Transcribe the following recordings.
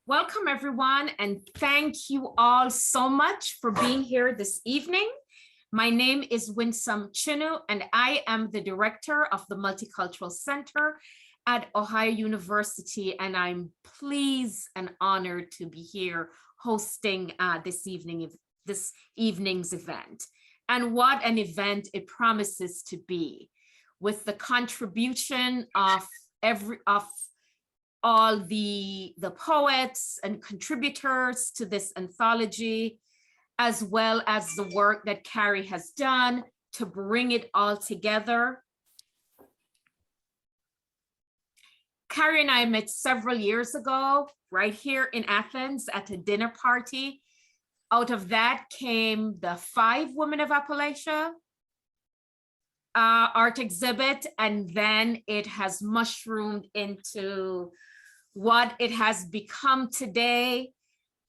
Welcome, everyone, and thank you all so much for being here this evening. My name is Winsome Chinu, and I am the director of the Multicultural Center at Ohio University, and I'm pleased and honored to be here hosting this evening's event. And what an event it promises to be, with the contribution of all the poets and contributors to this anthology, as well as the work that Carrie has done to bring it all together. Carrie and I met several years ago, right here in Athens at a dinner party. Out of that came the 5 Women of Appalachia art exhibit, and then it has mushroomed into what it has become today.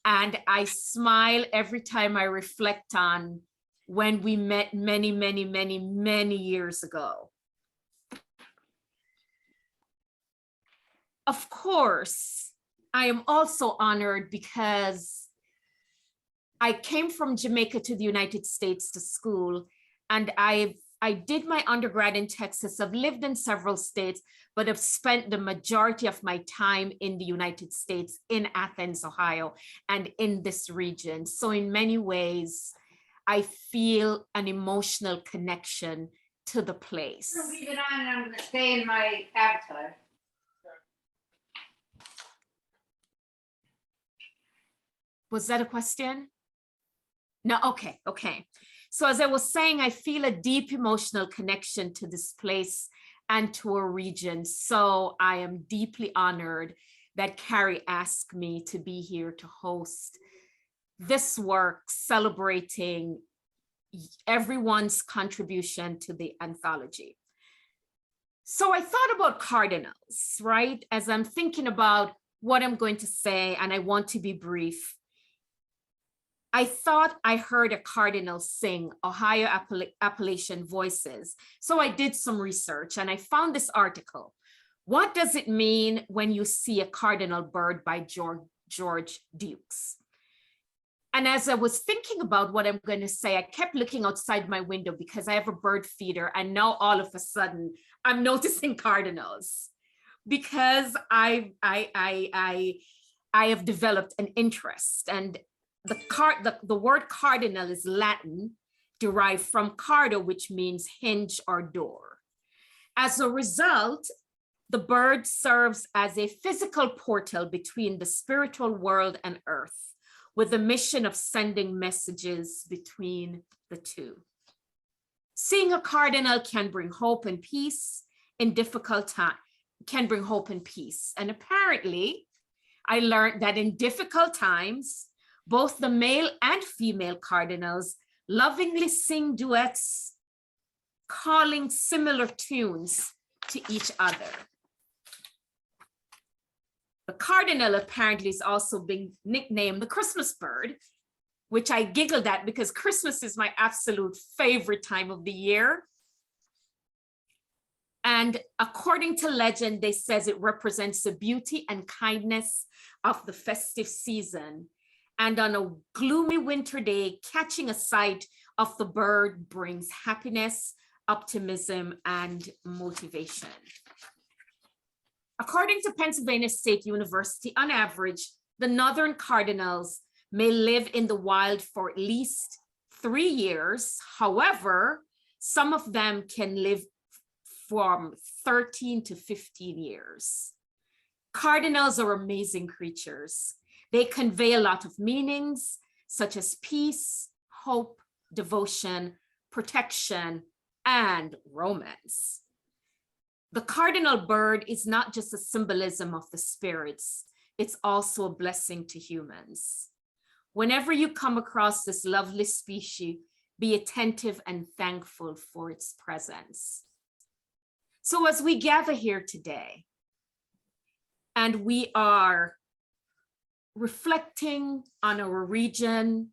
And I smile every time I reflect on when we met many, many, many, many years ago. Of course, I am also honored because I came from Jamaica to the United States to school, and I did my undergrad in Texas. I've lived in several states, but I've spent the majority of my time in the United States, in Athens, Ohio, and in this region. So in many ways, I feel an emotional connection to the place. I'm gonna leave it on and I'm gonna stay in my avatar. Was that a question? No, okay. So as I was saying, I feel a deep emotional connection to this place and to a region. So I am deeply honored that Carrie asked me to be here to host this work, celebrating everyone's contribution to the anthology. So I thought about cardinals, right? As I'm thinking about what I'm going to say, and I want to be brief. I thought I heard a cardinal sing Ohio Appalachian Voices. So I did some research and I found this article. What does it mean when you see a cardinal bird by George Dukes? And as I was thinking about what I'm going to say, I kept looking outside my window because I have a bird feeder. And now all of a sudden I'm noticing cardinals because I have developed an interest. And the word cardinal is Latin, derived from cardo, which means hinge or door. As a result, the bird serves as a physical portal between the spiritual world and earth, with the mission of sending messages between the two. Seeing a cardinal can bring hope and peace in difficult times, And apparently, I learned that in difficult times, both the male and female cardinals lovingly sing duets, calling similar tunes to each other. The cardinal apparently is also being nicknamed the Christmas bird, which I giggled at because Christmas is my absolute favorite time of the year. And according to legend, they says it represents the beauty and kindness of the festive season. And on a gloomy winter day, catching a sight of the bird brings happiness, optimism, and motivation. According to Pennsylvania State University, on average, the northern cardinals may live in the wild for at least 3 years. However, some of them can live from 13 to 15 years. Cardinals are amazing creatures. They convey a lot of meanings, such as peace, hope, devotion, protection, and romance. The cardinal bird is not just a symbolism of the spirits, it's also a blessing to humans. Whenever you come across this lovely species, be attentive and thankful for its presence. So as we gather here today, and we are reflecting on our region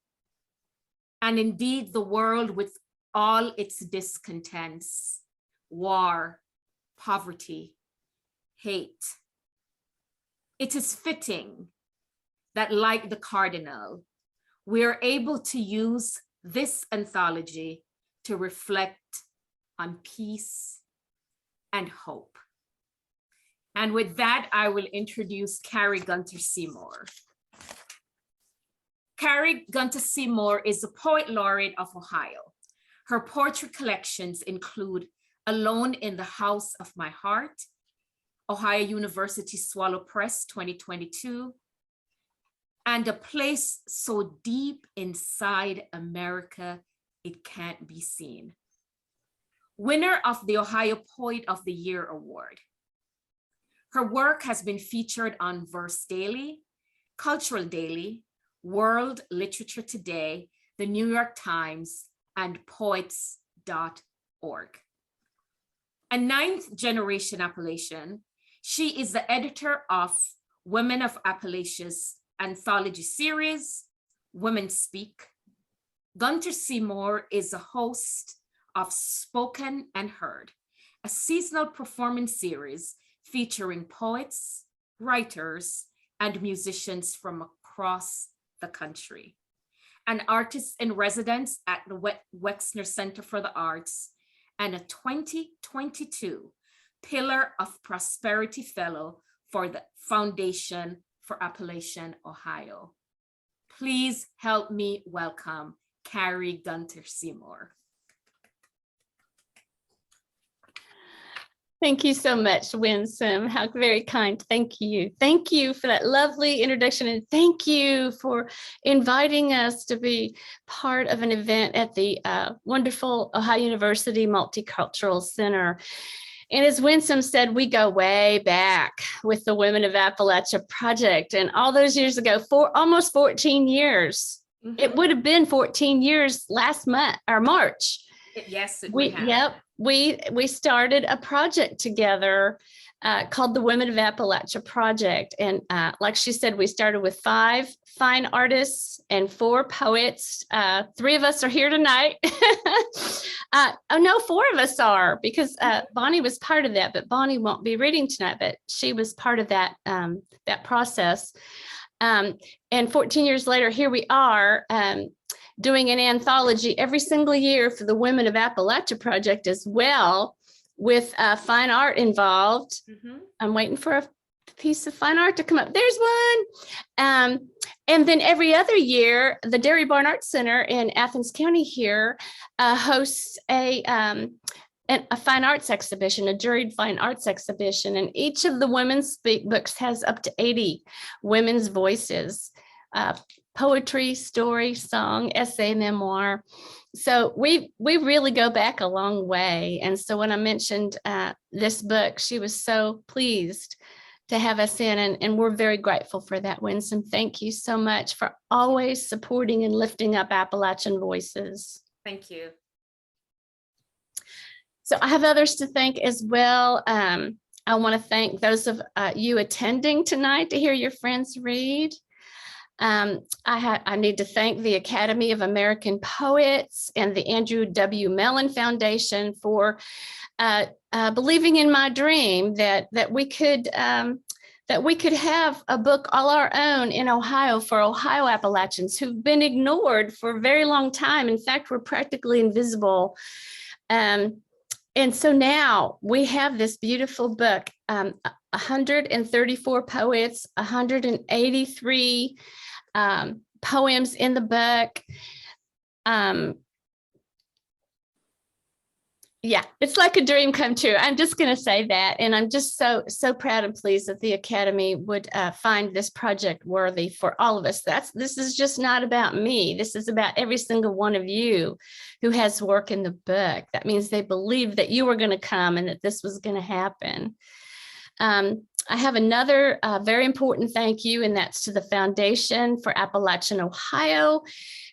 and indeed the world with all its discontents, war, poverty, hate, it is fitting that, like the Cardinal, we are able to use this anthology to reflect on peace and hope. And with that, I will introduce Carrie Gunter-Seymour. Carrie Gunter-Seymour is the Poet Laureate of Ohio. Her poetry collections include Alone in the House of My Heart, Ohio University Swallow Press 2022, and A Place So Deep Inside America It Can't Be Seen. Winner of the Ohio Poet of the Year Award. Her work has been featured on Verse Daily, Cultural Daily, World Literature Today, the New York Times, and poets.org. A ninth generation Appalachian, she is the editor of Women of Appalachia's anthology series, Women Speak. Gunter-Seymour is a host of Spoken and Heard, a seasonal performance series featuring poets, writers, and musicians from across the country. An artist in residence at the Wexner Center for the Arts, and a 2022 Pillar of Prosperity Fellow for the Foundation for Appalachian Ohio. Please help me welcome Carrie Gunter-Seymour. Thank you so much, Winsome. How very kind. Thank you. Thank you for that lovely introduction, and thank you for inviting us to be part of an event at the wonderful Ohio University Multicultural Center. And as Winsome said, we go way back with the Women of Appalachia project, and all those years ago, for almost 14 years. Mm-hmm. It would have been 14 years last month or March. Yes, we started a project together called the Women of Appalachia Project. And like she said, we started with 5 fine artists and 4 poets. 3 of us are here tonight. 4 of us are, because Bonnie was part of that, but Bonnie won't be reading tonight, but she was part of that, that process. And 14 years later, here we are, doing an anthology every single year for the Women of Appalachia Project as well, with fine art involved. Mm-hmm. I'm waiting for a piece of fine art to come up. There's one. And then every other year, the Dairy Barn Art Center in Athens County here hosts a fine arts exhibition, a juried fine arts exhibition. And each of the Women's Speak books has up to 80 women's voices. Poetry, story, song, essay, memoir. So we really go back a long way. And so when I mentioned this book, she was so pleased to have us in, and we're very grateful for that, Winsome. Thank you so much for always supporting and lifting up Appalachian voices. Thank you. So I have others to thank as well. I want to thank those of you attending tonight to hear your friends read. I need to thank the Academy of American Poets and the Andrew W. Mellon Foundation for believing in my dream that we could have a book all our own in Ohio for Ohio Appalachians who've been ignored for a very long time. In fact, we're practically invisible. And so now we have this beautiful book, 134 poets, 183 poems in the book. Yeah, it's like a dream come true. I'm just going to say that. And I'm just so proud and pleased that the Academy would find this project worthy for all of us. This is just not about me. This is about every single one of you who has work in the book. That means they believed that you were going to come and that this was going to happen. I have another very important thank you, and that's to the Foundation for Appalachian Ohio,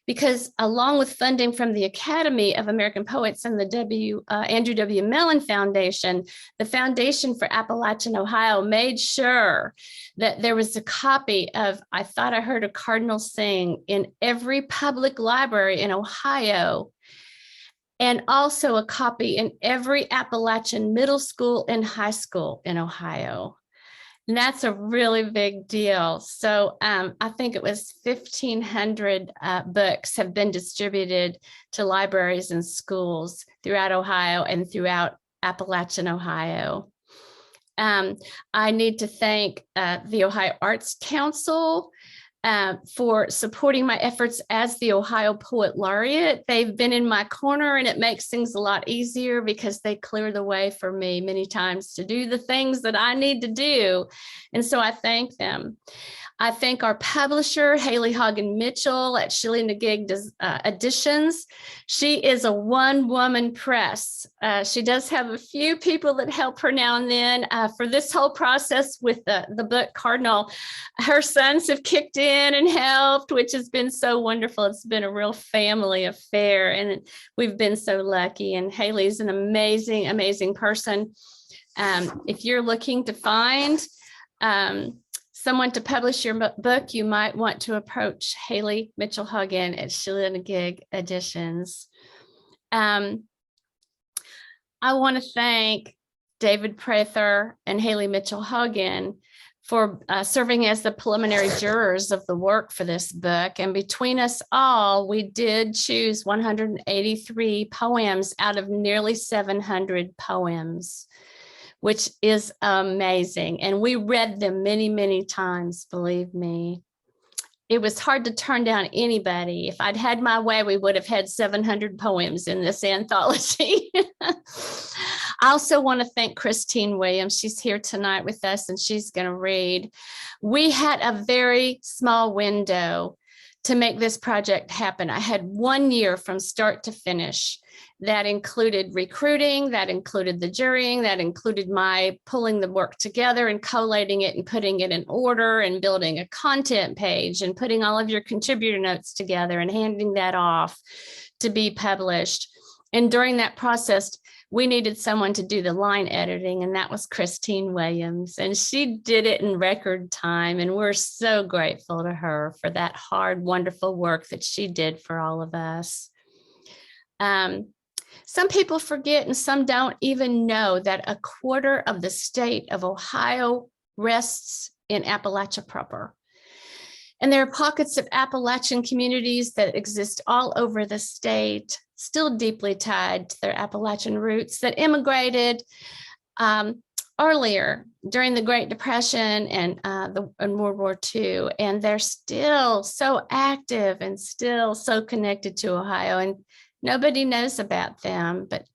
because along with funding from the Academy of American Poets and the Andrew W. Mellon Foundation, the Foundation for Appalachian Ohio made sure that there was a copy of I Thought I Heard a Cardinal Sing in every public library in Ohio, and also a copy in every Appalachian middle school and high school in Ohio. And that's a really big deal. So I think it was 1,500 books have been distributed to libraries and schools throughout Ohio and throughout Appalachian Ohio. I need to thank the Ohio Arts Council for supporting my efforts as the Ohio Poet Laureate. They've been in my corner, and it makes things a lot easier because they clear the way for me many times to do the things that I need to do. And so I thank them. I thank our publisher, Haley Hagen Mitchell at Shilly Nagig Editions. She is a one-woman press. She does have a few people that help her now and then. For this whole process with the book Cardinal, her sons have kicked in and helped, which has been so wonderful. It's been a real family affair, and we've been so lucky. And Haley's an amazing, amazing person. If you're looking to find someone to publish your book, you might want to approach Haley Mitchell Hagen at Shilly Nagig Editions. I want to thank David Prather and Haley Mitchell Hagen for serving as the preliminary jurors of the work for this book. And between us all, we did choose 183 poems out of nearly 700 poems, which is amazing. And we read them many, many times, believe me. It was hard to turn down anybody. If I'd had my way, we would have had 700 poems in this anthology. I also want to thank Christine Williams. She's here tonight with us, and she's going to read. We had a very small window to make this project happen. I had 1 year from start to finish. That included recruiting, that included the jurying, that included my pulling the work together and collating it and putting it in order and building a content page and putting all of your contributor notes together and handing that off to be published. And during that process, we needed someone to do the line editing, and that was Christine Williams. And she did it in record time, and we're so grateful to her for that hard, wonderful work that she did for all of us. Some people forget, and some don't even know, that a quarter of the state of Ohio rests in Appalachia proper. And there are pockets of Appalachian communities that exist all over the state, still deeply tied to their Appalachian roots, that immigrated earlier during the Great Depression and World War II. And they're still so active and still so connected to Ohio. And nobody knows about them, but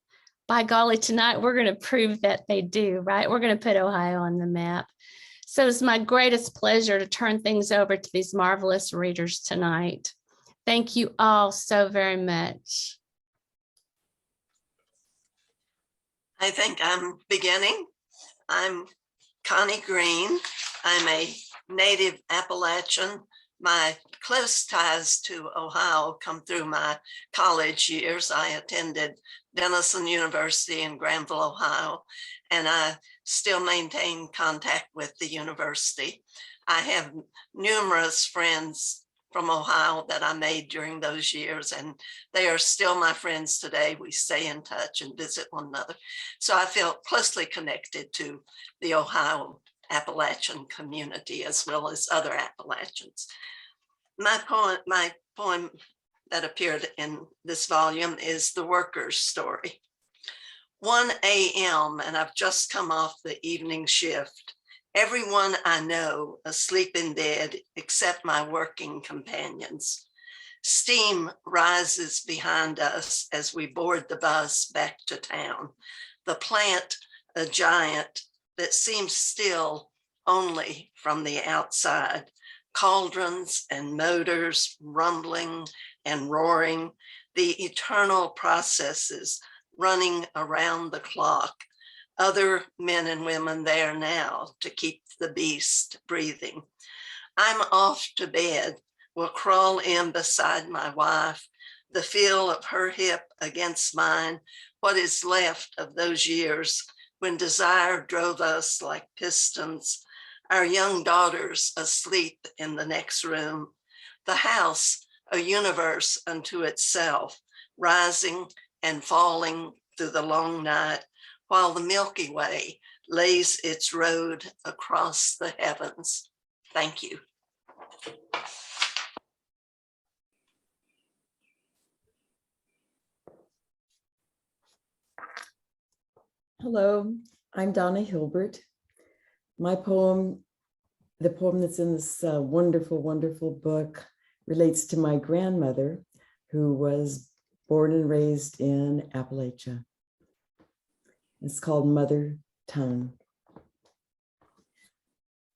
by golly, tonight we're going to prove that they do, right? We're going to put Ohio on the map. So it's my greatest pleasure to turn things over to these marvelous readers tonight. Thank you all so very much. I think I'm beginning. I'm Connie Green. I'm a native Appalachian. My close ties to Ohio come through my college years. I attended Denison University in Granville, Ohio, and I still maintain contact with the university. I have numerous friends from Ohio that I made during those years, and they are still my friends today. We stay in touch and visit one another. So I feel closely connected to the Ohio Appalachian community as well as other Appalachians. My poem that appeared in this volume is The Worker's Story. 1 a.m. and I've just come off the evening shift. Everyone I know asleep in bed except my working companions. Steam rises behind us as we board the bus back to town. The plant, a giant that seems still only from the outside. Cauldrons and motors rumbling and roaring, the eternal processes running around the clock. Other men and women there now to keep the beast breathing. I'm off to bed, will crawl in beside my wife, the feel of her hip against mine, what is left of those years when desire drove us like pistons. Our young daughters asleep in the next room. The house, a universe unto itself, rising and falling through the long night, while the Milky Way lays its road across the heavens. Thank you. Hello, I'm Donna Hilbert. My poem, the poem that's in this wonderful, wonderful book, relates to my grandmother, who was born and raised in Appalachia. It's called Mother Tongue.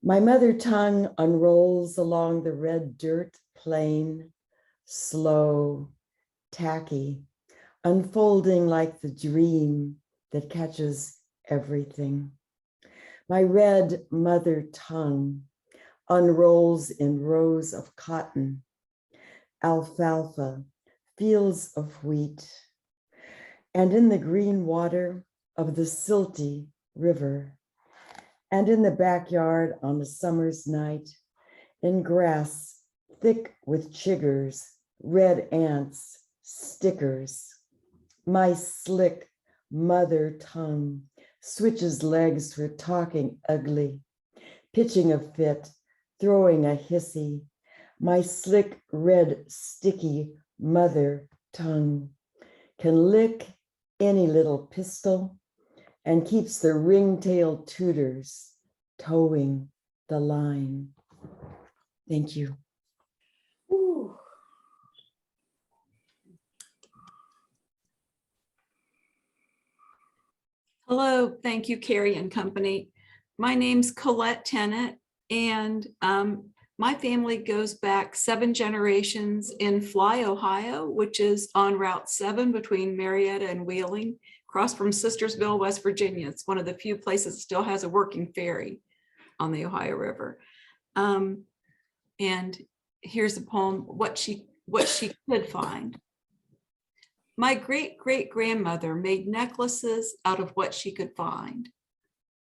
My mother tongue unrolls along the red dirt plain, slow, tacky, unfolding like the dream that catches everything. My red mother tongue unrolls in rows of cotton, alfalfa, fields of wheat, and in the green water of the silty river, and in the backyard on a summer's night, in grass thick with chiggers, red ants, stickers. My slick mother tongue switches legs for talking ugly, pitching a fit, throwing a hissy. My slick, red, sticky mother tongue can lick any little pistol and keeps the ring-tailed tutors towing the line. Thank you. Ooh. Hello, thank you, Carrie and company. My name's Colette Tenet, and my family goes back 7 generations in Fly, Ohio, which is on Route 7 between Marietta and Wheeling, across from Sistersville, West Virginia. It's one of the few places that still has a working ferry on the Ohio River. And here's a poem, what she could find. My great-great-grandmother made necklaces out of what she could find.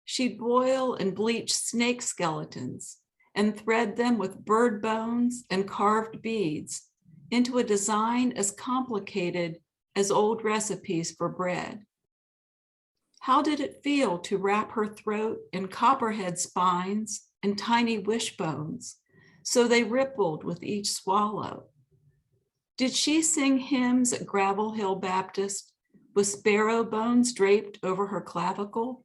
She'd boil and bleach snake skeletons and thread them with bird bones and carved beads into a design as complicated as old recipes for bread. How did it feel to wrap her throat in copperhead spines and tiny wishbones, so they rippled with each swallow? Did she sing hymns at Gravel Hill Baptist with sparrow bones draped over her clavicle?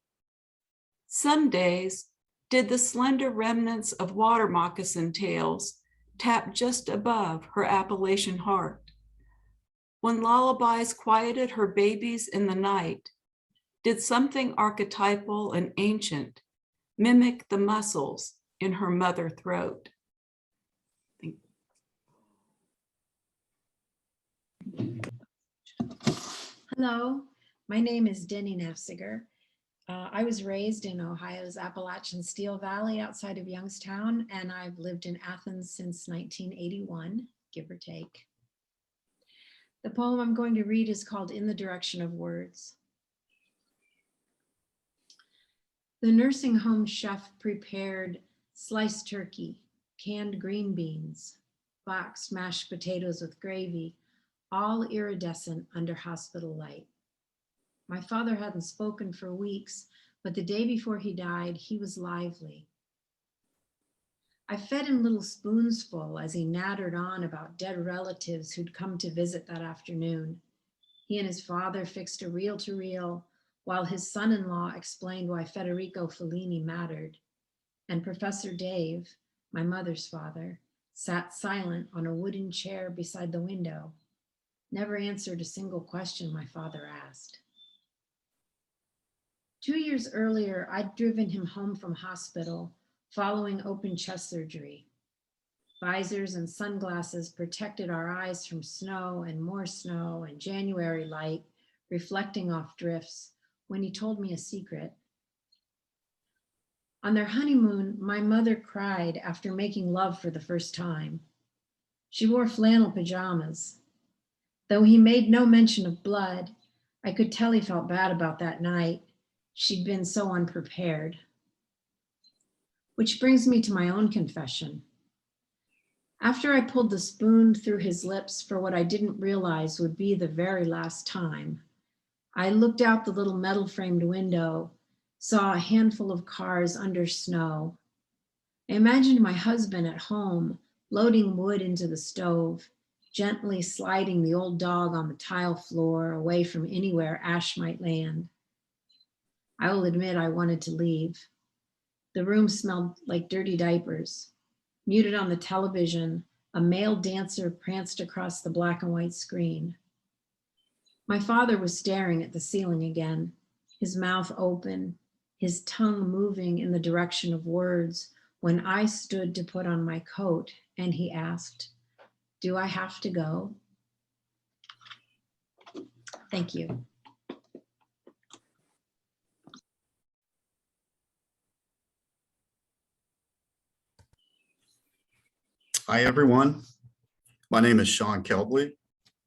Some days, did the slender remnants of water moccasin tails tap just above her Appalachian heart? When lullabies quieted her babies in the night, did something archetypal and ancient mimic the muscles in her mother throat? Hello, my name is Denny Nassiger. I was raised in Ohio's Appalachian Steel Valley outside of Youngstown, and I've lived in Athens since 1981, give or take. The poem I'm going to read is called In the Direction of Words. The nursing home chef prepared sliced turkey, canned green beans, boxed mashed potatoes with gravy, all iridescent under hospital light. My father hadn't spoken for weeks, but the day before he died, he was lively. I fed him little spoonsful as he nattered on about dead relatives who'd come to visit that afternoon. He and his father fixed a reel-to-reel, while his son-in-law explained why Federico Fellini mattered. And Professor Dave, my mother's father, sat silent on a wooden chair beside the window, never answered a single question my father asked. 2 years earlier, I'd driven him home from hospital following open chest surgery. Visors and sunglasses protected our eyes from snow and more snow and January light reflecting off drifts when he told me a secret. On their honeymoon, my mother cried after making love for the first time. She wore flannel pajamas. Though he made no mention of blood, I could tell he felt bad about that night. She'd been so unprepared. Which brings me to my own confession. After I pulled the spoon through his lips for what I didn't realize would be the very last time, I looked out the little metal framed window, saw a handful of cars under snow. I imagined my husband at home, loading wood into the stove, gently sliding the old dog on the tile floor away from anywhere ash might land. I will admit I wanted to leave. The room smelled like dirty diapers. Muted on the television, a male dancer pranced across the black and white screen. My father was staring at the ceiling again, his mouth open, his tongue moving in the direction of words when I stood to put on my coat and he asked, "Do I have to go?" Thank you. Hi, everyone. My name is Sean Kelbley.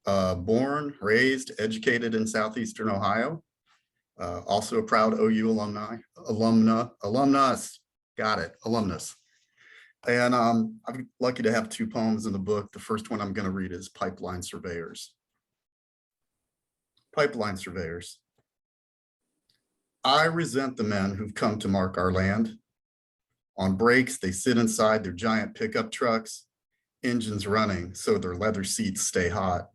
Born, raised, educated in Southeastern Ohio. Also a proud OU alumnus. Got it, alumnus. And I'm lucky to have two poems in the book. The first one I'm going to read is Pipeline Surveyors. Pipeline Surveyors. I resent the men who've come to mark our land. On breaks, they sit inside their giant pickup trucks, engines running so their leather seats stay hot.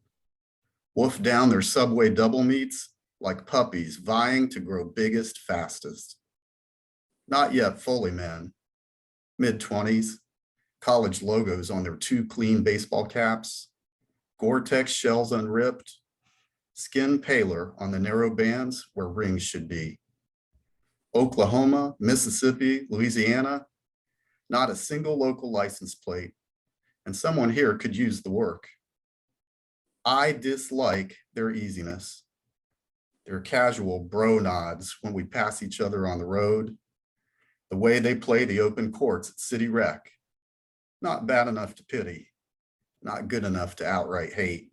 Wolf down their subway double meats like puppies vying to grow biggest, fastest. Not yet fully men, mid-20s, college logos on their two clean baseball caps, Gore-Tex shells unripped, skin paler on the narrow bands where rings should be. Oklahoma, Mississippi, Louisiana, not a single local license plate, and someone here could use the work. I dislike their easiness, their casual bro nods when we pass each other on the road, the way they play the open courts at City Rec. Not bad enough to pity, not good enough to outright hate.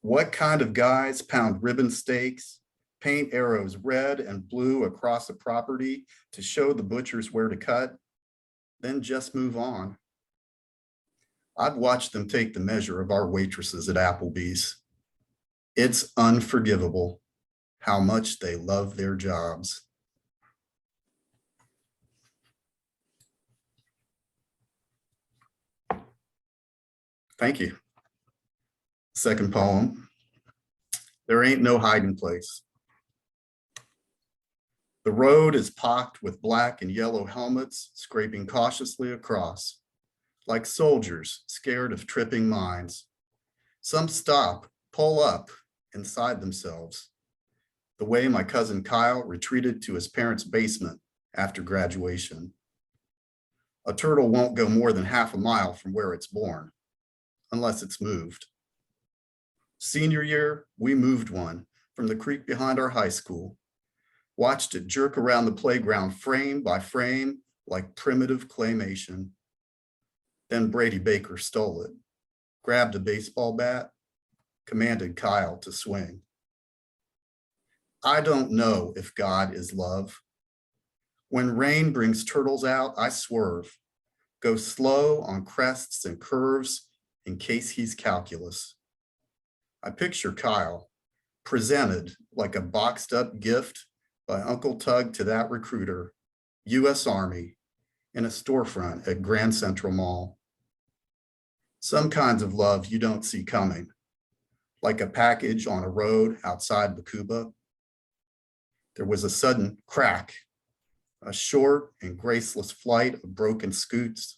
What kind of guys pound ribbon steaks, paint arrows red and blue across a property to show the butchers where to cut, then just move on? I've watched them take the measure of our waitresses at Applebee's. It's unforgivable how much they love their jobs. Thank you. Second poem. There ain't no hiding place. The road is pocked with black and yellow helmets scraping cautiously across, like soldiers scared of tripping mines. Some stop, pull up inside themselves, the way my cousin Kyle retreated to his parents' basement after graduation. A turtle won't go more than half a mile from where it's born, unless it's moved. Senior year, we moved one from the creek behind our high school, watched it jerk around the playground frame by frame like primitive claymation. Then Brady Baker stole it, grabbed a baseball bat, commanded Kyle to swing. I don't know if God is love. When rain brings turtles out, I swerve, go slow on crests and curves in case he's calculus. I picture Kyle presented like a boxed up gift by Uncle Tug to that recruiter, U.S. Army, in a storefront at Grand Central Mall. Some kinds of love you don't see coming, like a package on a road outside Bakuba. There was a sudden crack, a short and graceless flight of broken scoots,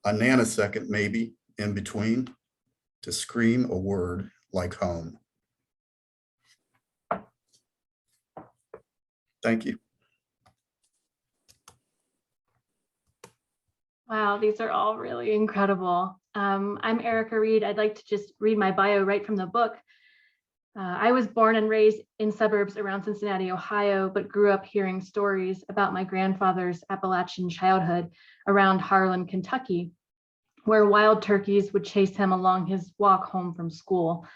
a nanosecond maybe in between to scream a word like home. Thank you. Wow, these are all really incredible. I'm Erika Reed. I'd like to just read my bio right from the book. I was born and raised in suburbs around Cincinnati, Ohio, but grew up hearing stories about my grandfather's Appalachian childhood around Harlan, Kentucky, where wild turkeys would chase him along his walk home from school.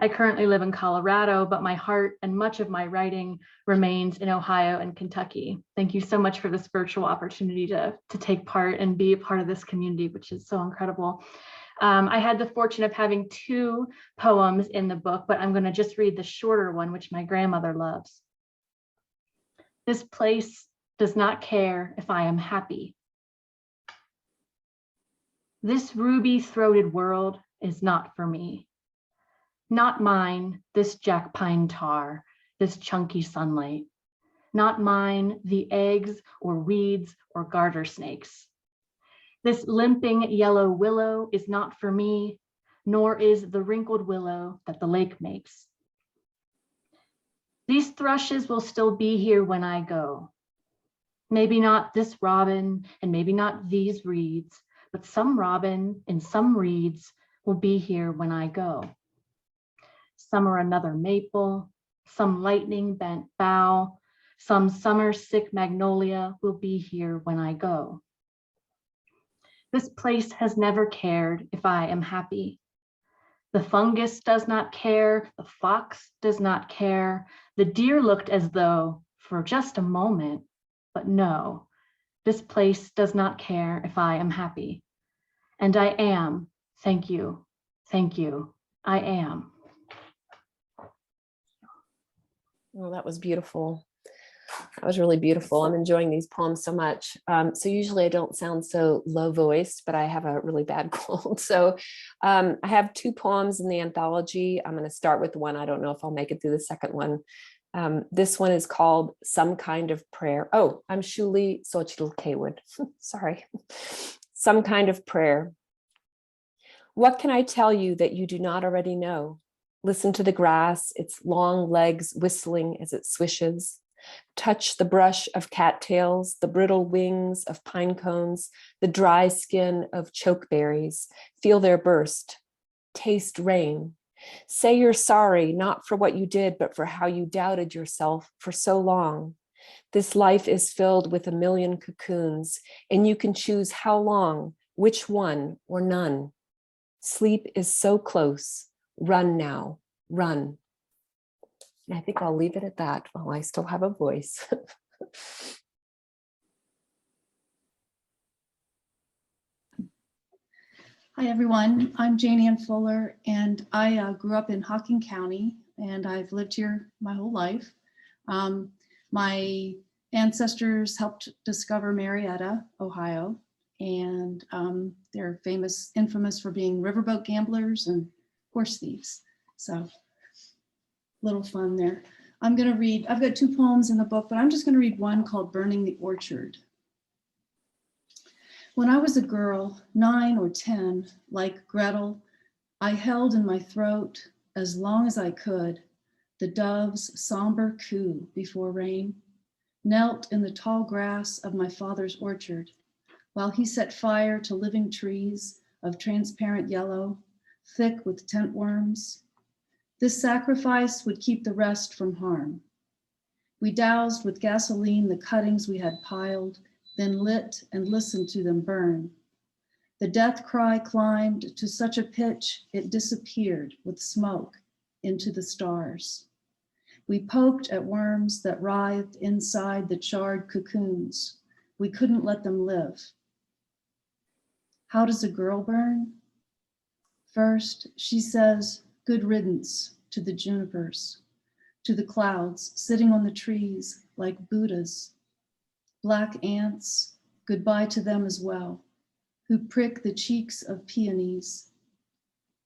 I currently live in Colorado, but my heart and much of my writing remains in Ohio and Kentucky. Thank you so much for this virtual opportunity to take part and be a part of this community, which is so incredible. I had the fortune of having 2 poems in the book, but I'm going to just read the shorter one, which my grandmother loves. This place does not care if I am happy. This ruby-throated world is not for me. Not mine, this jack pine tar, this chunky sunlight. Not mine, the eggs or weeds or garter snakes. This limping yellow willow is not for me, nor is the wrinkled willow that the lake makes. These thrushes will still be here when I go. Maybe not this robin and maybe not these reeds, but some robin and some reeds will be here when I go. Some are another maple, some lightning bent bough, some summer sick magnolia will be here when I go. This place has never cared if I am happy. The fungus does not care, the fox does not care. The deer looked as though for just a moment, but no, this place does not care if I am happy. And I am, thank you, I am. Oh, that was beautiful. That was really beautiful. I'm enjoying these poems so much. So usually I don't sound so low voiced, but I have a really bad cold. So I have 2 poems in the anthology. I'm going to start with one. I don't know if I'll make it through the second one. This one is called Some Kind of Prayer. Oh, I'm Shuli Xochitl Kaywood. Sorry. Some Kind of Prayer. What can I tell you that you do not already know? Listen to the grass, its long legs whistling as it swishes. Touch the brush of cattails, the brittle wings of pine cones, the dry skin of chokeberries. Feel their burst. Taste rain. Say you're sorry, not for what you did, but for how you doubted yourself for so long. This life is filled with a million cocoons, and you can choose how long, which one, or none. Sleep is so close. Run now, run. And I think I'll leave it at that while I still have a voice. Hi, everyone. I'm Janeann Fuller, and I grew up in Hocking County, and I've lived here my whole life. My ancestors helped discover Marietta, Ohio, and they're infamous for being riverboat gamblers and horse thieves. So little fun there. I've got 2 poems in the book, but I'm just going to read one called Burning the Orchard. When I was a girl, 9 or 10, like Gretel, I held in my throat, as long as I could, the dove's somber coo before rain, knelt in the tall grass of my father's orchard, while he set fire to living trees of transparent yellow, thick with tent worms. This sacrifice would keep the rest from harm. We doused with gasoline the cuttings we had piled, then lit and listened to them burn. The death cry climbed to such a pitch it disappeared with smoke into the stars. We poked at worms that writhed inside the charred cocoons. We couldn't let them live. How does a girl burn? First, she says, good riddance to the junipers, to the clouds sitting on the trees like Buddhas. Black ants, goodbye to them as well, who prick the cheeks of peonies.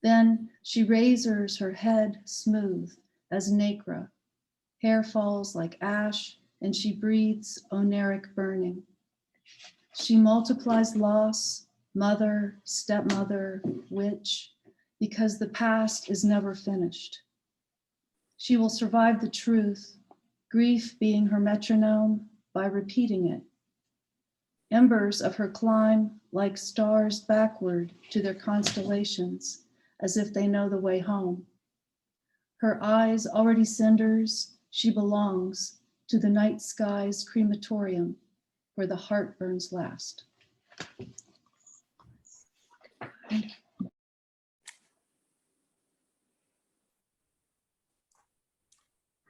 Then she razors her head smooth as nacre. Hair falls like ash and she breathes oneric burning. She multiplies loss, mother, stepmother, witch, because the past is never finished. She will survive the truth, grief being her metronome, by repeating it. Embers of her climb like stars backward to their constellations, as if they know the way home. Her eyes already cinders, she belongs to the night sky's crematorium, where the heart burns last.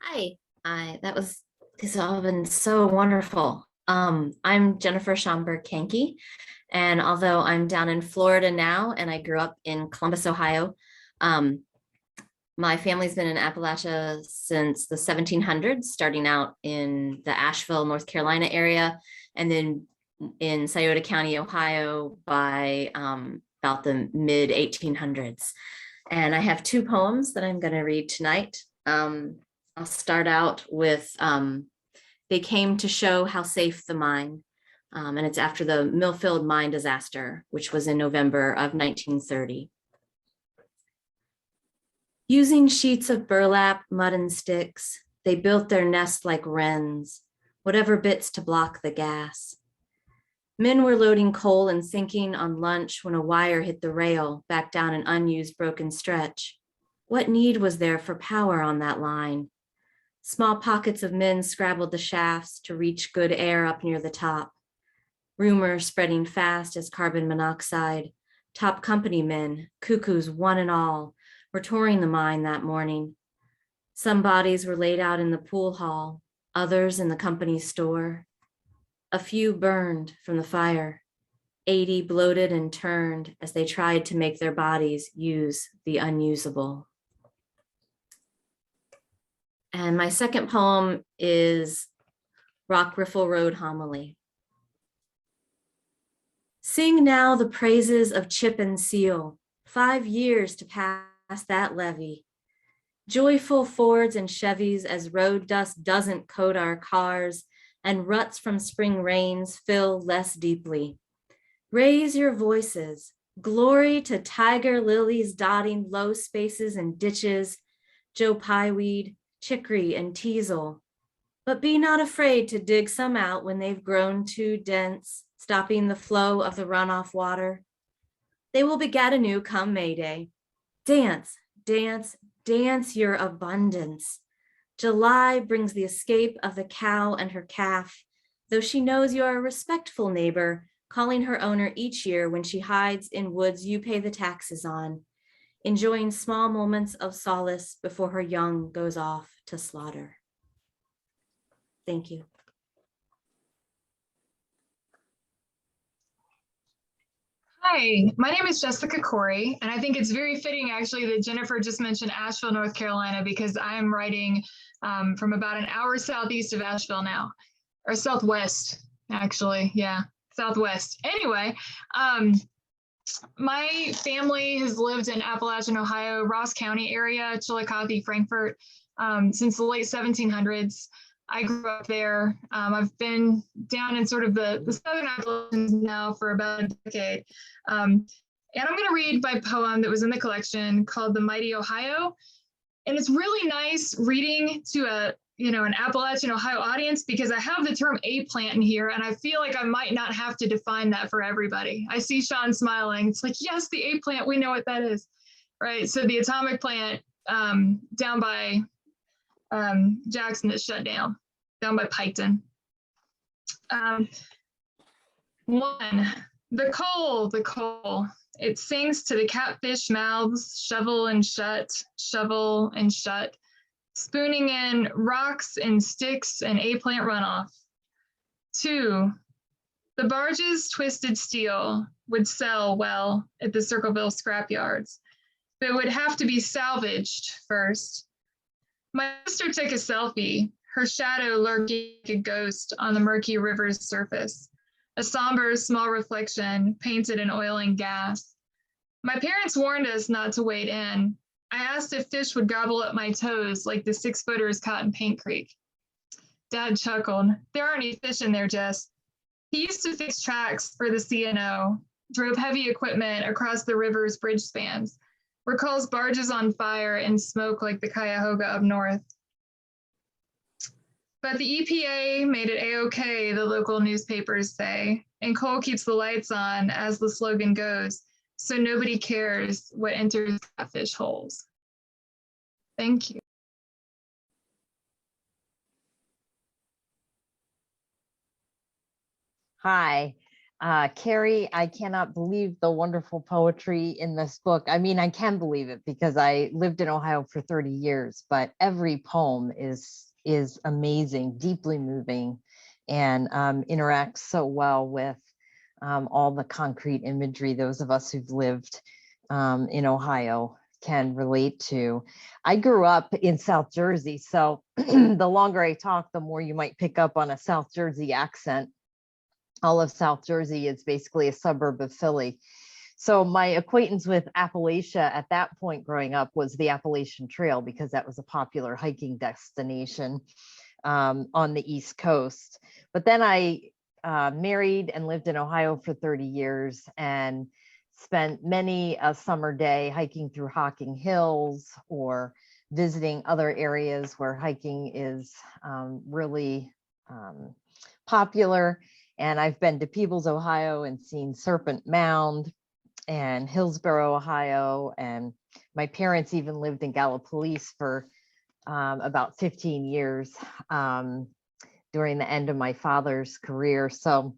Hi, these have all been so wonderful. I'm Jennifer SchombergKanke, and although I'm down in Florida now and I grew up in Columbus, Ohio, my family's been in Appalachia since the 1700s, starting out in the Asheville, North Carolina area, and then in Scioto County, Ohio by about the mid 1800s. And I have two poems that I'm going to read tonight. I'll start out with They Came to Show How Safe the Mine. And it's after the Millfield mine disaster, which was in November of 1930. Using sheets of burlap, mud, and sticks, they built their nest like wrens, whatever bits to block the gas. Men were loading coal and thinking on lunch when a wire hit the rail back down an unused broken stretch. What need was there for power on that line? Small pockets of men scrabbled the shafts to reach good air up near the top. Rumor spreading fast as carbon monoxide. Top company men, cuckoos one and all, were touring the mine that morning. Some bodies were laid out in the pool hall, others in the company store. A few burned from the fire. 80 bloated and turned as they tried to make their bodies use the unusable. And my second poem is Rock Riffle Road Homily. Sing now the praises of Chip and Seal, 5 years to pass that levee. Joyful Fords and Chevys as road dust doesn't coat our cars and ruts from spring rains fill less deeply. Raise your voices, glory to tiger lilies dotting low spaces and ditches, Joe Pyeweed, chicory and teasel. But be not afraid to dig some out when they've grown too dense, stopping the flow of the runoff water. They will beget anew come May Day. Dance, dance, dance your abundance. July brings the escape of the cow and her calf, though she knows you are a respectful neighbor, calling her owner each year when she hides in woods you pay the taxes on, enjoying small moments of solace before her young goes off to slaughter. Thank you. Hi, my name is Jessica Corey, and I think it's very fitting actually that Jennifer just mentioned Asheville, North Carolina, because I am writing from about an hour southeast of Asheville now, or southwest, actually, yeah, southwest. Anyway, my family has lived in Appalachian, Ohio, Ross County area, Chillicothe, Frankfort, since the late 1700s. I grew up there. I've been down in sort of the Southern Appalachians now for about a decade. And I'm going to read my poem that was in the collection called The Mighty Ohio. And it's really nice reading to an Appalachian Ohio audience because I have the term A-plant in here and I feel like I might not have to define that for everybody. I see Sean smiling. It's like, yes, the A-plant, we know what that is, right? So the atomic plant down by Jackson is shut down by Piketon. 1, the coal, it sings to the catfish mouths, shovel and shut, spooning in rocks and sticks and A-plant runoff. 2, the barge's twisted steel would sell well at the Circleville scrapyards, but would have to be salvaged first. My sister took a selfie, her shadow lurking like a ghost on the murky river's surface, a somber small reflection painted in oil and gas. My parents warned us not to wade in. I asked if fish would gobble up my toes like the 6-footers caught in Paint Creek. Dad chuckled. There aren't any fish in there, Jess. He used to fix tracks for the CNO, drove heavy equipment across the river's bridge spans, recalls barges on fire and smoke like the Cuyahoga up north. But the EPA made it A-OK, the local newspapers say, and coal keeps the lights on, as the slogan goes, so nobody cares what enters catfish holes. Thank you. Hi, Carrie, I cannot believe the wonderful poetry in this book. I mean, I can believe it because I lived in Ohio for 30 years, but every poem is amazing, deeply moving, and interacts so well with all the concrete imagery those of us who've lived in Ohio can relate to. I grew up in South Jersey, so the longer I talk, the more you might pick up on a South Jersey accent. All of South Jersey is basically a suburb of Philly. So my acquaintance with Appalachia at that point growing up was the Appalachian Trail, because that was a popular hiking destination on the East Coast. But then I married and lived in Ohio for 30 years and spent many a summer day hiking through Hocking Hills or visiting other areas where hiking is really popular. And I've been to Peebles, Ohio, and seen Serpent Mound and Hillsborough, Ohio. And my parents even lived in Gallipolis for about 15 years during the end of my father's career. So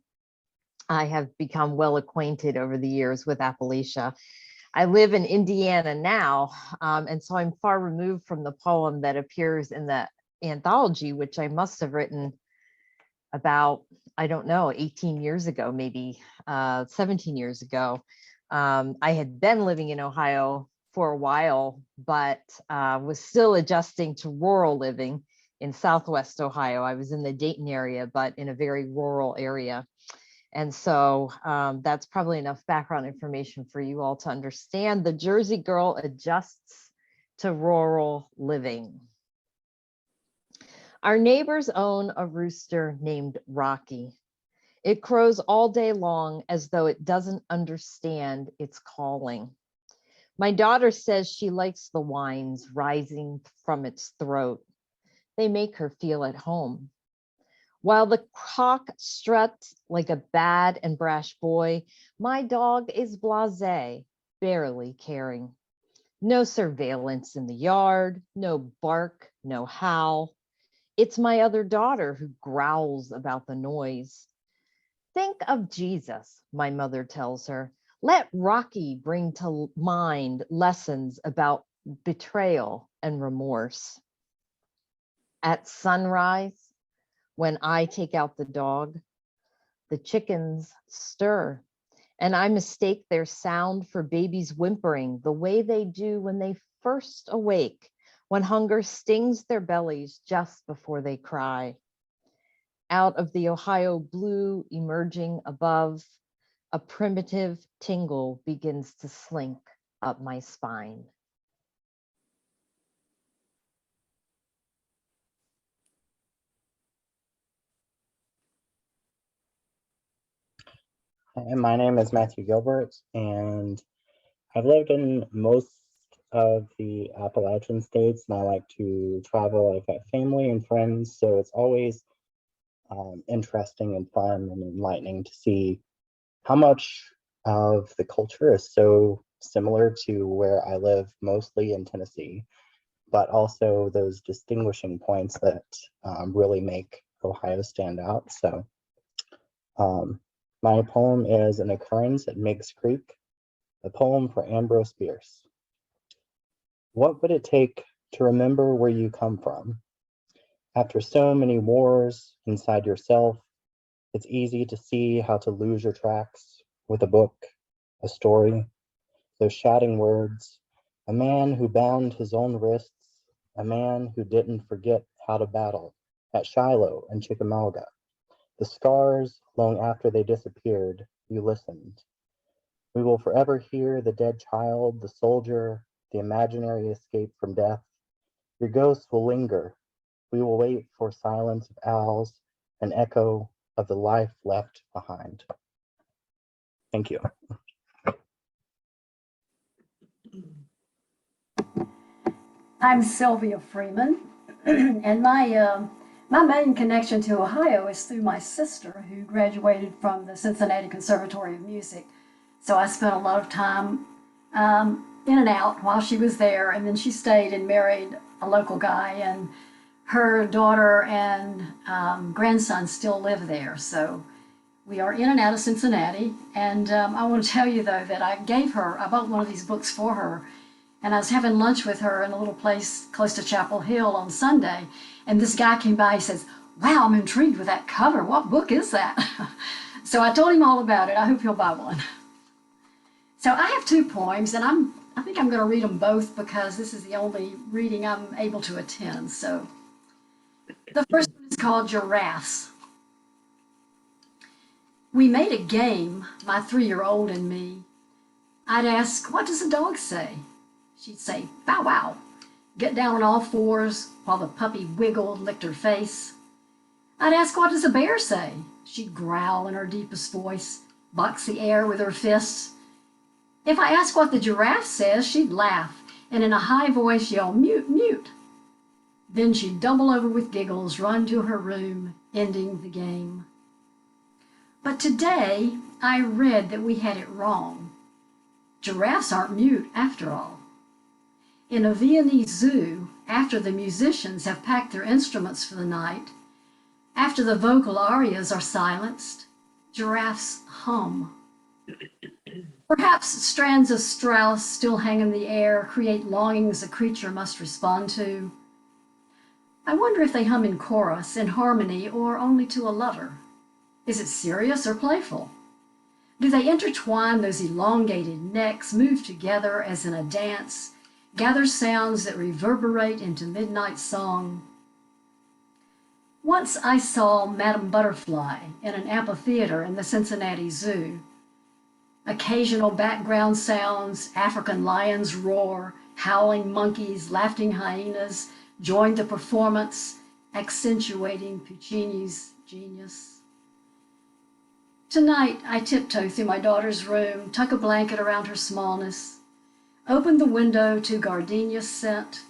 I have become well acquainted over the years with Appalachia. I live in Indiana now, and so I'm far removed from the poem that appears in the anthology, which I must have written about, I don't know, 18 years ago, maybe 17 years ago. I had been living in Ohio for a while, but was still adjusting to rural living in Southwest Ohio. I was in the Dayton area, but in a very rural area. And so that's probably enough background information for you all to understand. The Jersey girl adjusts to rural living. Our neighbors own a rooster named Rocky. It crows all day long as though it doesn't understand its calling. My daughter says she likes the whines rising from its throat. They make her feel at home. While the cock struts like a bad and brash boy, my dog is blasé, barely caring. No surveillance in the yard, no bark, no howl. It's my other daughter who growls about the noise. Think of Jesus, my mother tells her. Let Rocky bring to mind lessons about betrayal and remorse. At sunrise, when I take out the dog, the chickens stir, and I mistake their sound for babies whimpering the way they do when they first awake, when hunger stings their bellies just before they cry. Out of the Ohio blue emerging above, a primitive tingle begins to slink up my spine. Hi, my name is Matthew Gilbert, and I've lived in most of the Appalachian states, and I like to travel. I've got family and friends, so it's always interesting and fun and enlightening to see how much of the culture is so similar to where I live, mostly in Tennessee, but also those distinguishing points that really make Ohio stand out. So my poem is An Occurrence at Meigs Creek, a poem for Ambrose Bierce. What would it take to remember where you come from? After so many wars inside yourself, it's easy to see how to lose your tracks with a book, a story, those shouting words, a man who bound his own wrists, a man who didn't forget how to battle at Shiloh and Chickamauga. The scars, long after they disappeared, you listened. We will forever hear the dead child, the soldier, the imaginary escape from death. Your ghosts will linger. We will wait for silence of owls, an echo of the life left behind. Thank you. I'm Sylvia Freeman, and my main connection to Ohio is through my sister, who graduated from the Cincinnati Conservatory of Music. So I spent a lot of time in and out while she was there, and then she stayed and married a local guy, and her daughter and grandson still live there. So We are in and out of Cincinnati. And I want to tell you, though, that I bought one of these books for her. And I was having lunch with her in a little place close to Chapel Hill on Sunday. And this guy came by, he says, "Wow, I'm intrigued with that cover. What book is that?" So I told him all about it. I hope he'll buy one. So I have 2 poems, and I think I'm going to read them both because this is the only reading I'm able to attend. So the first one is called Giraffes. We made a game, my 3-year-old and me. I'd ask, "What does a dog say?" She'd say, "Bow wow," get down on all fours while the puppy wiggled, licked her face. I'd ask, "What does a bear say?" She'd growl in her deepest voice, box the air with her fists. If I asked what the giraffe says, she'd laugh and in a high voice yell, "Mute, mute." Then she'd double over with giggles, run to her room, ending the game. But today I read that we had it wrong. Giraffes aren't mute after all. In a Viennese zoo, after the musicians have packed their instruments for the night, after the vocal arias are silenced, giraffes hum. Perhaps strands of Strauss still hang in the air, create longings a creature must respond to. I wonder if they hum in chorus, in harmony, or only to a lover. Is it serious or playful? Do they intertwine those elongated necks, move together as in a dance, gather sounds that reverberate into midnight song? Once I saw Madame Butterfly in an amphitheater in the Cincinnati Zoo. Occasional background sounds, African lions roar, howling monkeys, laughing hyenas joined the performance, accentuating Puccini's genius. Tonight, I tiptoe through my daughter's room, tuck a blanket around her smallness, open the window to gardenia scent,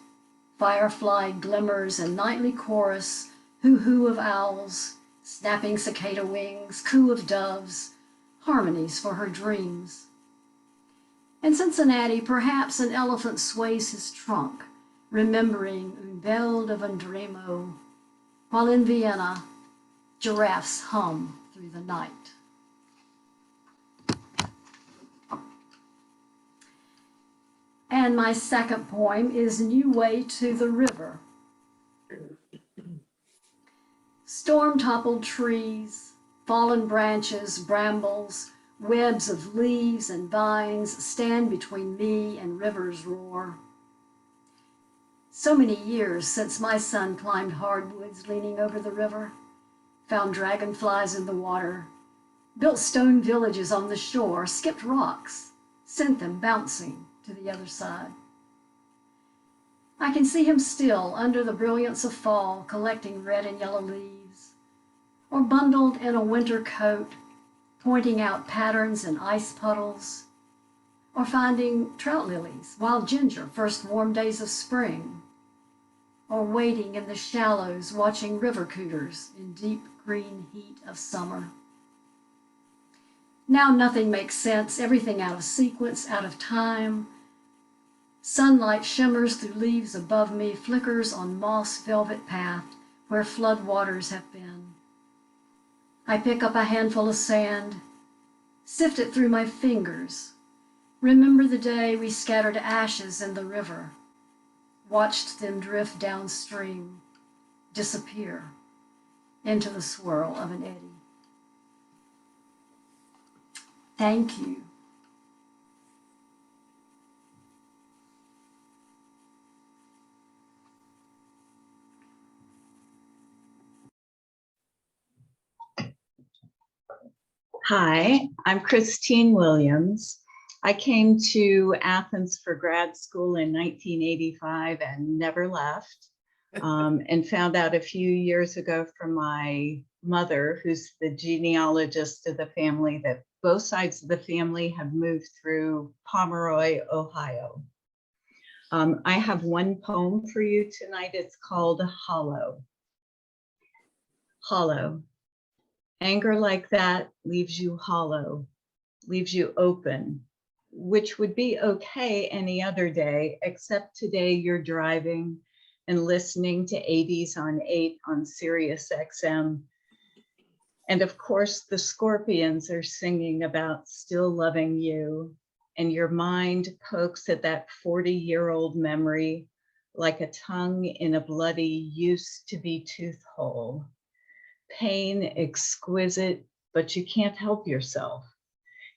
firefly glimmers and nightly chorus, hoo-hoo of owls, snapping cicada wings, coo of doves, harmonies for her dreams. In Cincinnati, perhaps an elephant sways his trunk, remembering Un bel de Vendremo, while in Vienna, giraffes hum through the night. And my second poem is New Way to the River. Storm-toppled trees, fallen branches, brambles, webs of leaves and vines stand between me and river's roar. So many years since my son climbed hardwoods leaning over the river, found dragonflies in the water, built stone villages on the shore, skipped rocks, sent them bouncing to the other side. I can see him still under the brilliance of fall, collecting red and yellow leaves, or bundled in a winter coat, pointing out patterns in ice puddles, or finding trout lilies, wild ginger, first warm days of spring, or wading in the shallows, watching river cooters in deep green heat of summer. Now nothing makes sense, everything out of sequence, out of time. Sunlight shimmers through leaves above me, flickers on moss velvet path where flood waters have been. I pick up a handful of sand, sift it through my fingers, remember the day we scattered ashes in the river, watched them drift downstream, disappear into the swirl of an eddy. Thank you. Hi, I'm Christine Williams. I came to Athens for grad school in 1985 and never left, and found out a few years ago from my mother, who's the genealogist of the family, that both sides of the family have moved through Pomeroy, Ohio. I have one poem for you tonight. It's called Hollow. Hollow. Anger like that leaves you hollow, leaves you open, which would be okay any other day, except today you're driving and listening to 80s on 8 on Sirius XM. And of course, the scorpions are singing about still loving you, and your mind pokes at that 40-year-old memory like a tongue in a bloody used to be tooth hole. Pain exquisite, but you can't help yourself.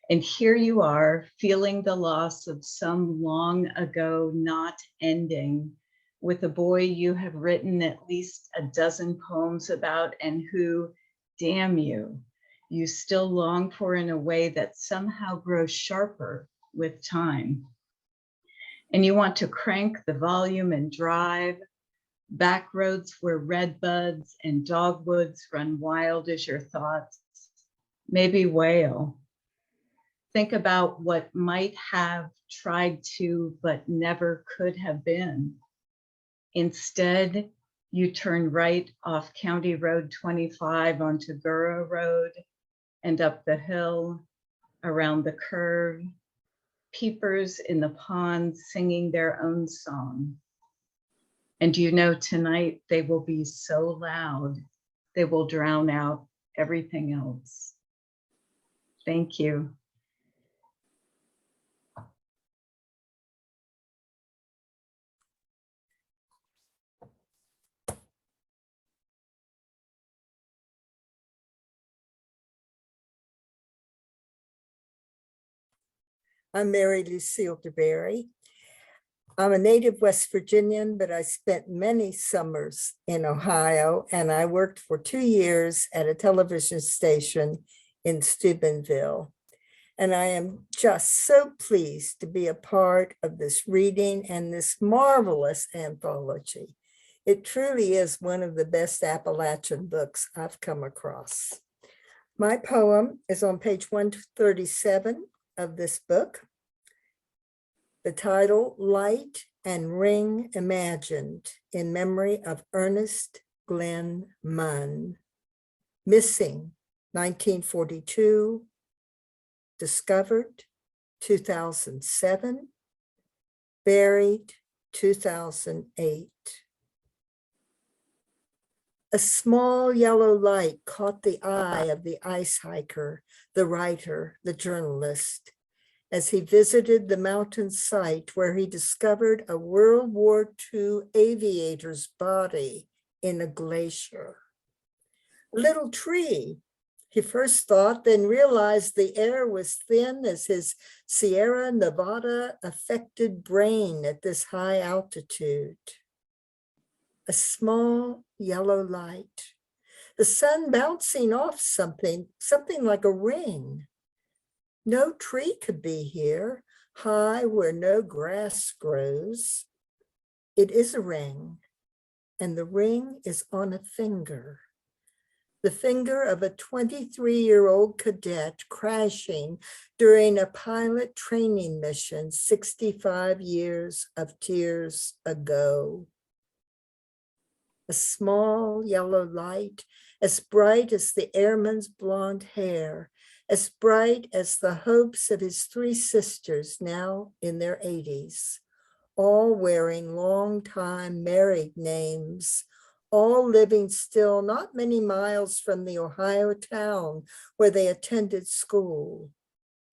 And here you are, feeling the loss of some long ago not ending, with a boy you have written at least a dozen poems about, and who, damn you still long for in a way that somehow grows sharper with time. And you want to crank the volume and drive back roads where redbuds and dogwoods run wild as your thoughts. Maybe wail. Think about what might have tried to, but never could have been. Instead, you turn right off County Road 25 onto Gura Road and up the hill, around the curve, peepers in the pond singing their own song. And you know tonight they will be so loud, they will drown out everything else. Thank you. I'm Mary Lou Silderberry. I'm a native West Virginian, but I spent many summers in Ohio, and I worked for 2 years at a television station in Steubenville. And I am just so pleased to be a part of this reading and this marvelous anthology. It truly is one of the best Appalachian books I've come across. My poem is on page 137 of this book. The title, Light and Ring Imagined, in memory of Ernest Glenn Munn. Missing, 1942. Discovered, 2007. Buried, 2008. A small yellow light caught the eye of the ice hiker, the writer, the journalist, as he visited the mountain site where he discovered a World War II aviator's body in a glacier. A little tree, he first thought, then realized the air was thin as his Sierra Nevada affected brain at this high altitude. A small yellow light, the sun bouncing off something like a ring. No tree could be here, high where no grass grows. It is a ring, and the ring is on a finger. The finger of a 23-year-old cadet crashing during a pilot training mission 65 years of tears ago. A small yellow light, as bright as the airman's blonde hair, as bright as the hopes of his 3 sisters now in their 80s, all wearing long-time married names, all living still not many miles from the Ohio town where they attended school,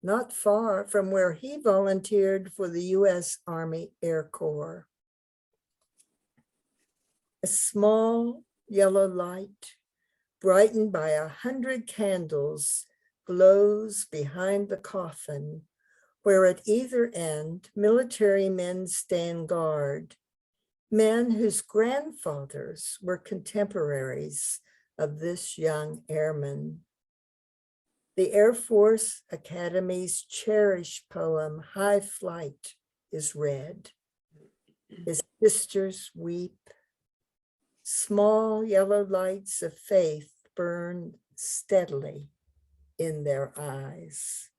not far from where he volunteered for the U.S. Army Air Corps. A small yellow light, brightened by 100 candles, glows behind the coffin, where at either end military men stand guard, men whose grandfathers were contemporaries of this young airman. The Air Force Academy's cherished poem, High Flight, is read. His sisters weep. Small yellow lights of faith burn steadily in their eyes.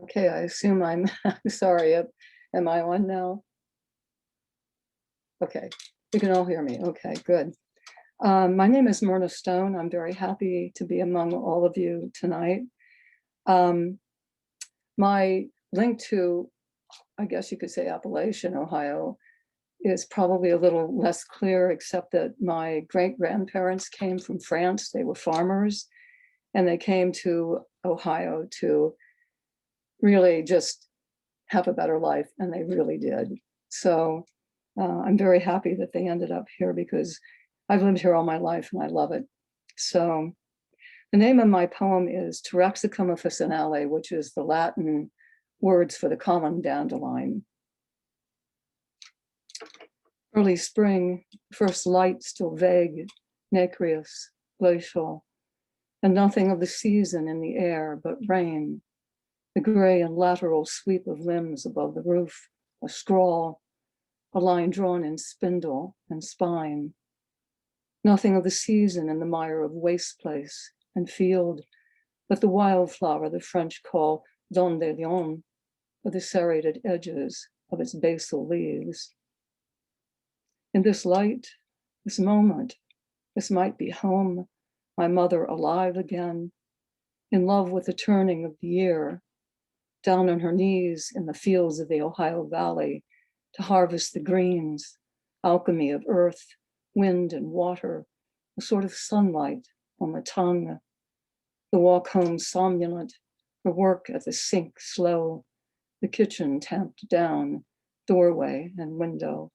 Okay, I assume I'm sorry. Am I on now? Okay, you can all hear me. Okay, good. My name is Myrna Stone. I'm very happy to be among all of you tonight. My link to, I guess you could say, Appalachian, Ohio, is probably a little less clear, except that my great-grandparents came from France. They were farmers, and they came to Ohio to really just have a better life, and they really did. So I'm very happy that they ended up here because I've lived here all my life and I love it. So the name of my poem is Taraxacum officinale, which is the Latin words for the common dandelion. Early spring, first light still vague, nacreous, glacial, and nothing of the season in the air but rain, the gray and lateral sweep of limbs above the roof, a scrawl, a line drawn in spindle and spine. Nothing of the season in the mire of waste place and field, but the wildflower the French call dandelion, for the serrated edges of its basal leaves. In this light, this moment, this might be home, my mother alive again, in love with the turning of the year, down on her knees in the fields of the Ohio Valley to harvest the greens, alchemy of earth, wind and water, a sort of sunlight on the tongue, the walk home somnolent, her work at the sink slow, the kitchen tamped down, doorway and window.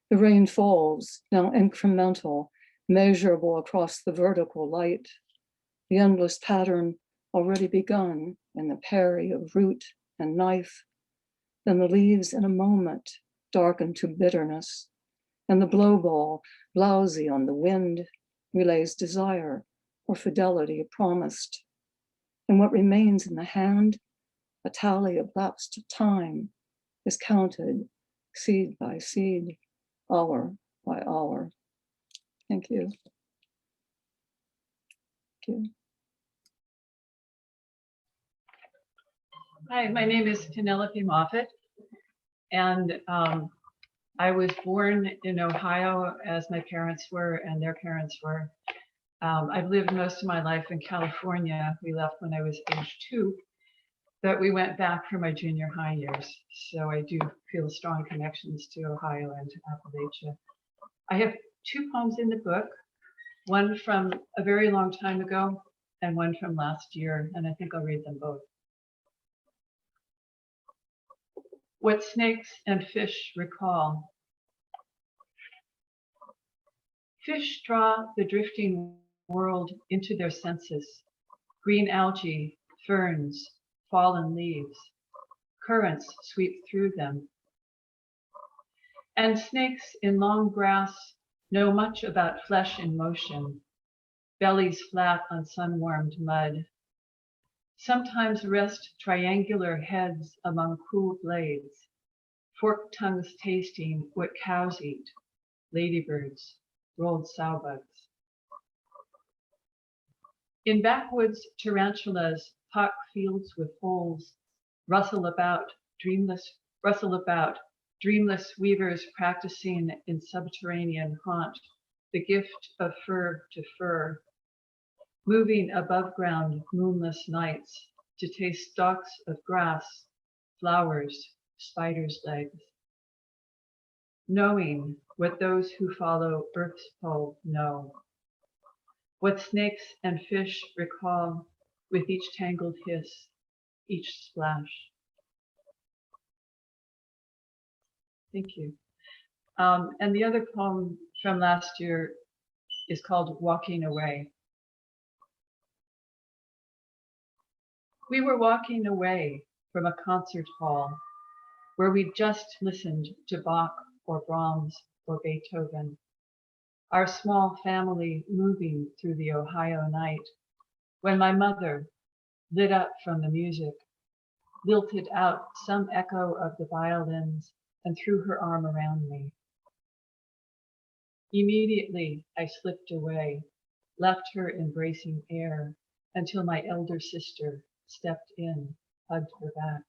The rain falls, now incremental, measurable across the vertical light, the endless pattern already begun in the parry of root and knife, then the leaves in a moment darken to bitterness, and the blow ball, blousy on the wind, relays desire or fidelity promised. And what remains in the hand, a tally of lapsed time, is counted seed by seed, hour by hour. Thank you. Thank you. Hi, my name is Penelope Moffitt, and I was born in Ohio as my parents were and their parents were. I've lived most of my life in California. We left when I was age 2, but we went back for my junior high years. So I do feel strong connections to Ohio and to Appalachia. I have 2 poems in the book, one from a very long time ago and one from last year, and I think I'll read them both. What snakes and fish recall. Fish draw the drifting world into their senses. Green algae, ferns, fallen leaves. Currents sweep through them. And snakes in long grass know much about flesh in motion, bellies flat on sun-warmed mud. Sometimes rest triangular heads among cool blades, forked tongues tasting what cows eat, ladybirds, rolled sowbugs. In backwoods, tarantulas pock fields with holes, rustle about, dreamless weavers practicing in subterranean haunt, the gift of fur to fur, moving above ground moonless nights to taste stalks of grass, flowers, spiders' legs. Knowing what those who follow Earth's pull know. What snakes and fish recall with each tangled hiss, each splash. Thank you. And the other poem from last year is called Walking Away. We were walking away from a concert hall where we just listened to Bach or Brahms or Beethoven, our small family moving through the Ohio night, when my mother, lit up from the music, lilted out some echo of the violins and threw her arm around me. Immediately, I slipped away, left her embracing air until my elder sister stepped in, hugged her back.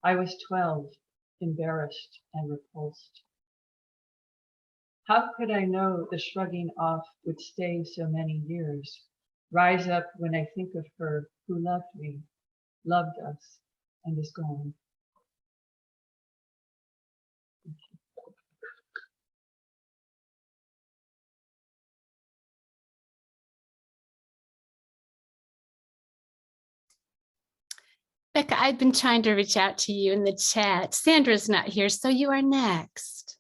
I was 12, embarrassed and repulsed. How could I know the shrugging off would stay so many years? Rise up when I think of her who loved me, loved us, and is gone. Becca, I've been trying to reach out to you in the chat. Sandra's not here, so you are next.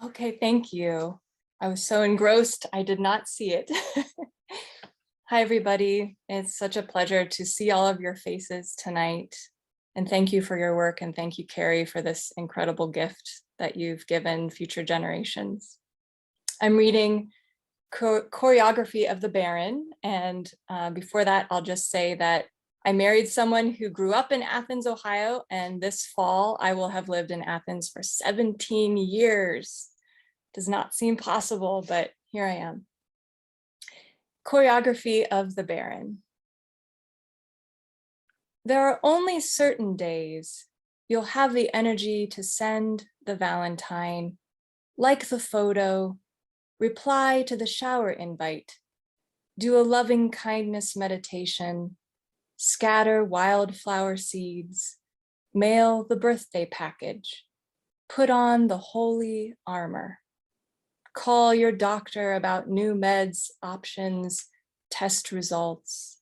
Okay, thank you. I was so engrossed, I did not see it. Hi, everybody. It's such a pleasure to see all of your faces tonight. And thank you for your work, and thank you, Carrie, for this incredible gift that you've given future generations. I'm reading Choreography of the Baron, and before that, I'll just say that I married someone who grew up in Athens, Ohio, and this fall I will have lived in Athens for 17 years. Does not seem possible, but here I am. Choreography of the Baron. There are only certain days you'll have the energy to send the Valentine, like the photo, reply to the shower invite, do a loving kindness meditation, scatter wildflower seeds, mail the birthday package, put on the holy armor, call your doctor about new meds, options, test results,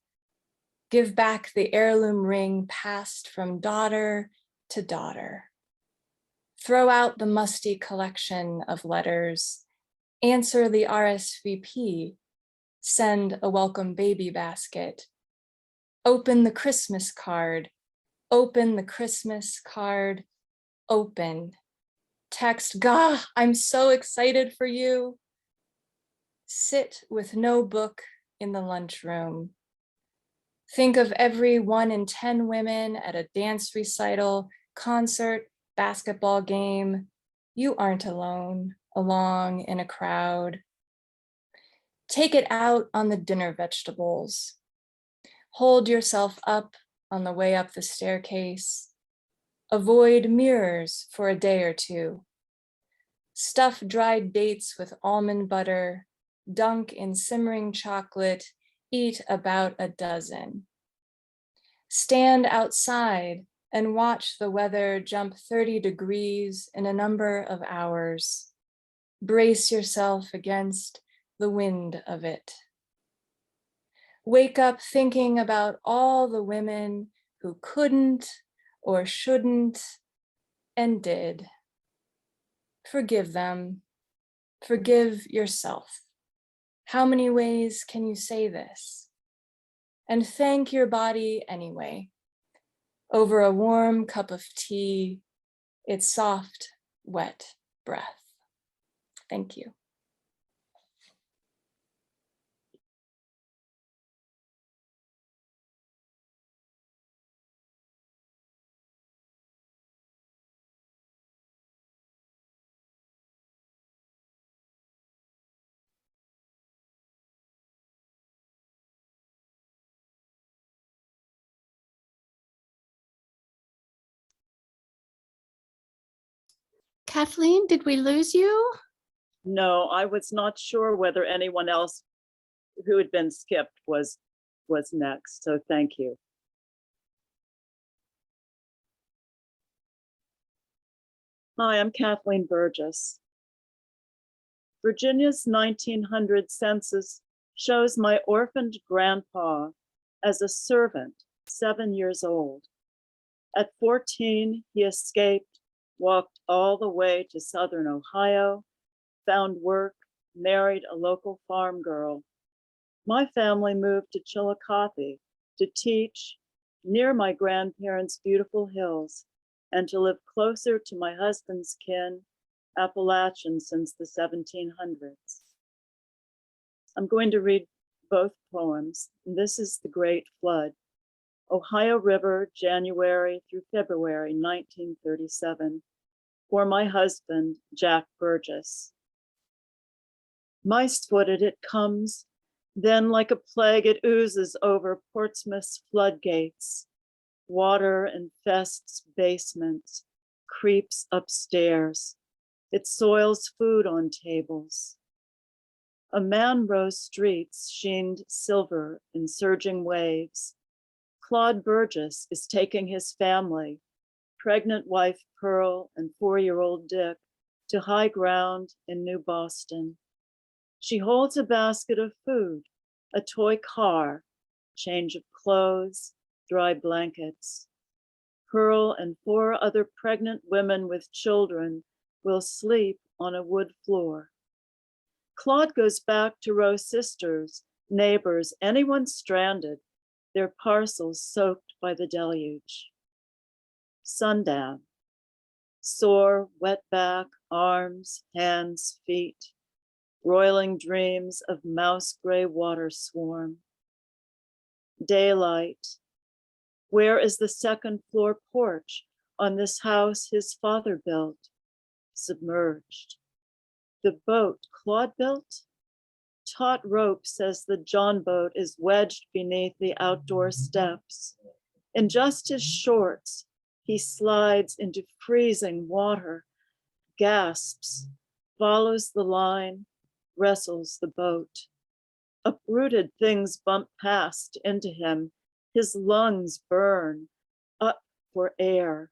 give back the heirloom ring passed from daughter to daughter, throw out the musty collection of letters, answer the RSVP, send a welcome baby basket, open the Christmas card, open the Christmas card, open. Text, "Gah, I'm so excited for you." Sit with no book in the lunchroom. Think of every 1 in 10 women at a dance recital, concert, basketball game. You aren't alone, along in a crowd. Take it out on the dinner vegetables. Hold yourself up on the way up the staircase. Avoid mirrors for a day or two. Stuff dried dates with almond butter, dunk in simmering chocolate, eat about a dozen. Stand outside and watch the weather jump 30 degrees in a number of hours. Brace yourself against the wind of it. Wake up thinking about all the women who couldn't or shouldn't and did. Forgive them. Forgive yourself. How many ways can you say this? And thank your body anyway. Over a warm cup of tea, its soft, wet breath. Thank you. Kathleen, did we lose you? No, I was not sure whether anyone else who had been skipped was next, so thank you. Hi, I'm Kathleen Burgess. Virginia's 1900 census shows my orphaned grandpa as a servant, 7 years old. At 14, he escaped, walked all the way to Southern Ohio, found work, married a local farm girl. My family moved to Chillicothe to teach near my grandparents' beautiful hills and to live closer to my husband's kin, Appalachian since the 1700s. I'm going to read both poems. This is The Great Flood. Ohio River, January through February, 1937. For my husband, Jack Burgess. Mice-footed it comes, then like a plague it oozes over Portsmouth's floodgates. Water infests basements, creeps upstairs. It soils food on tables. A Manrose streets sheened silver in surging waves. Claude Burgess is taking his family, pregnant wife Pearl and 4-year-old Dick, to high ground in New Boston. She holds a basket of food, a toy car, change of clothes, dry blankets. Pearl and 4 other pregnant women with children will sleep on a wood floor. Claude goes back to row sisters, neighbors, anyone stranded, their parcels soaked by the deluge. Sundown. Sore, wet back, arms, hands, feet, roiling dreams of mouse gray water swarm. Daylight. Where is the second floor porch on this house his father built? Submerged. The boat Claude built? Taut rope says the John boat is wedged beneath the outdoor steps. In just his shorts, he slides into freezing water, gasps, follows the line, wrestles the boat. Uprooted things bump past into him. His lungs burn, up for air.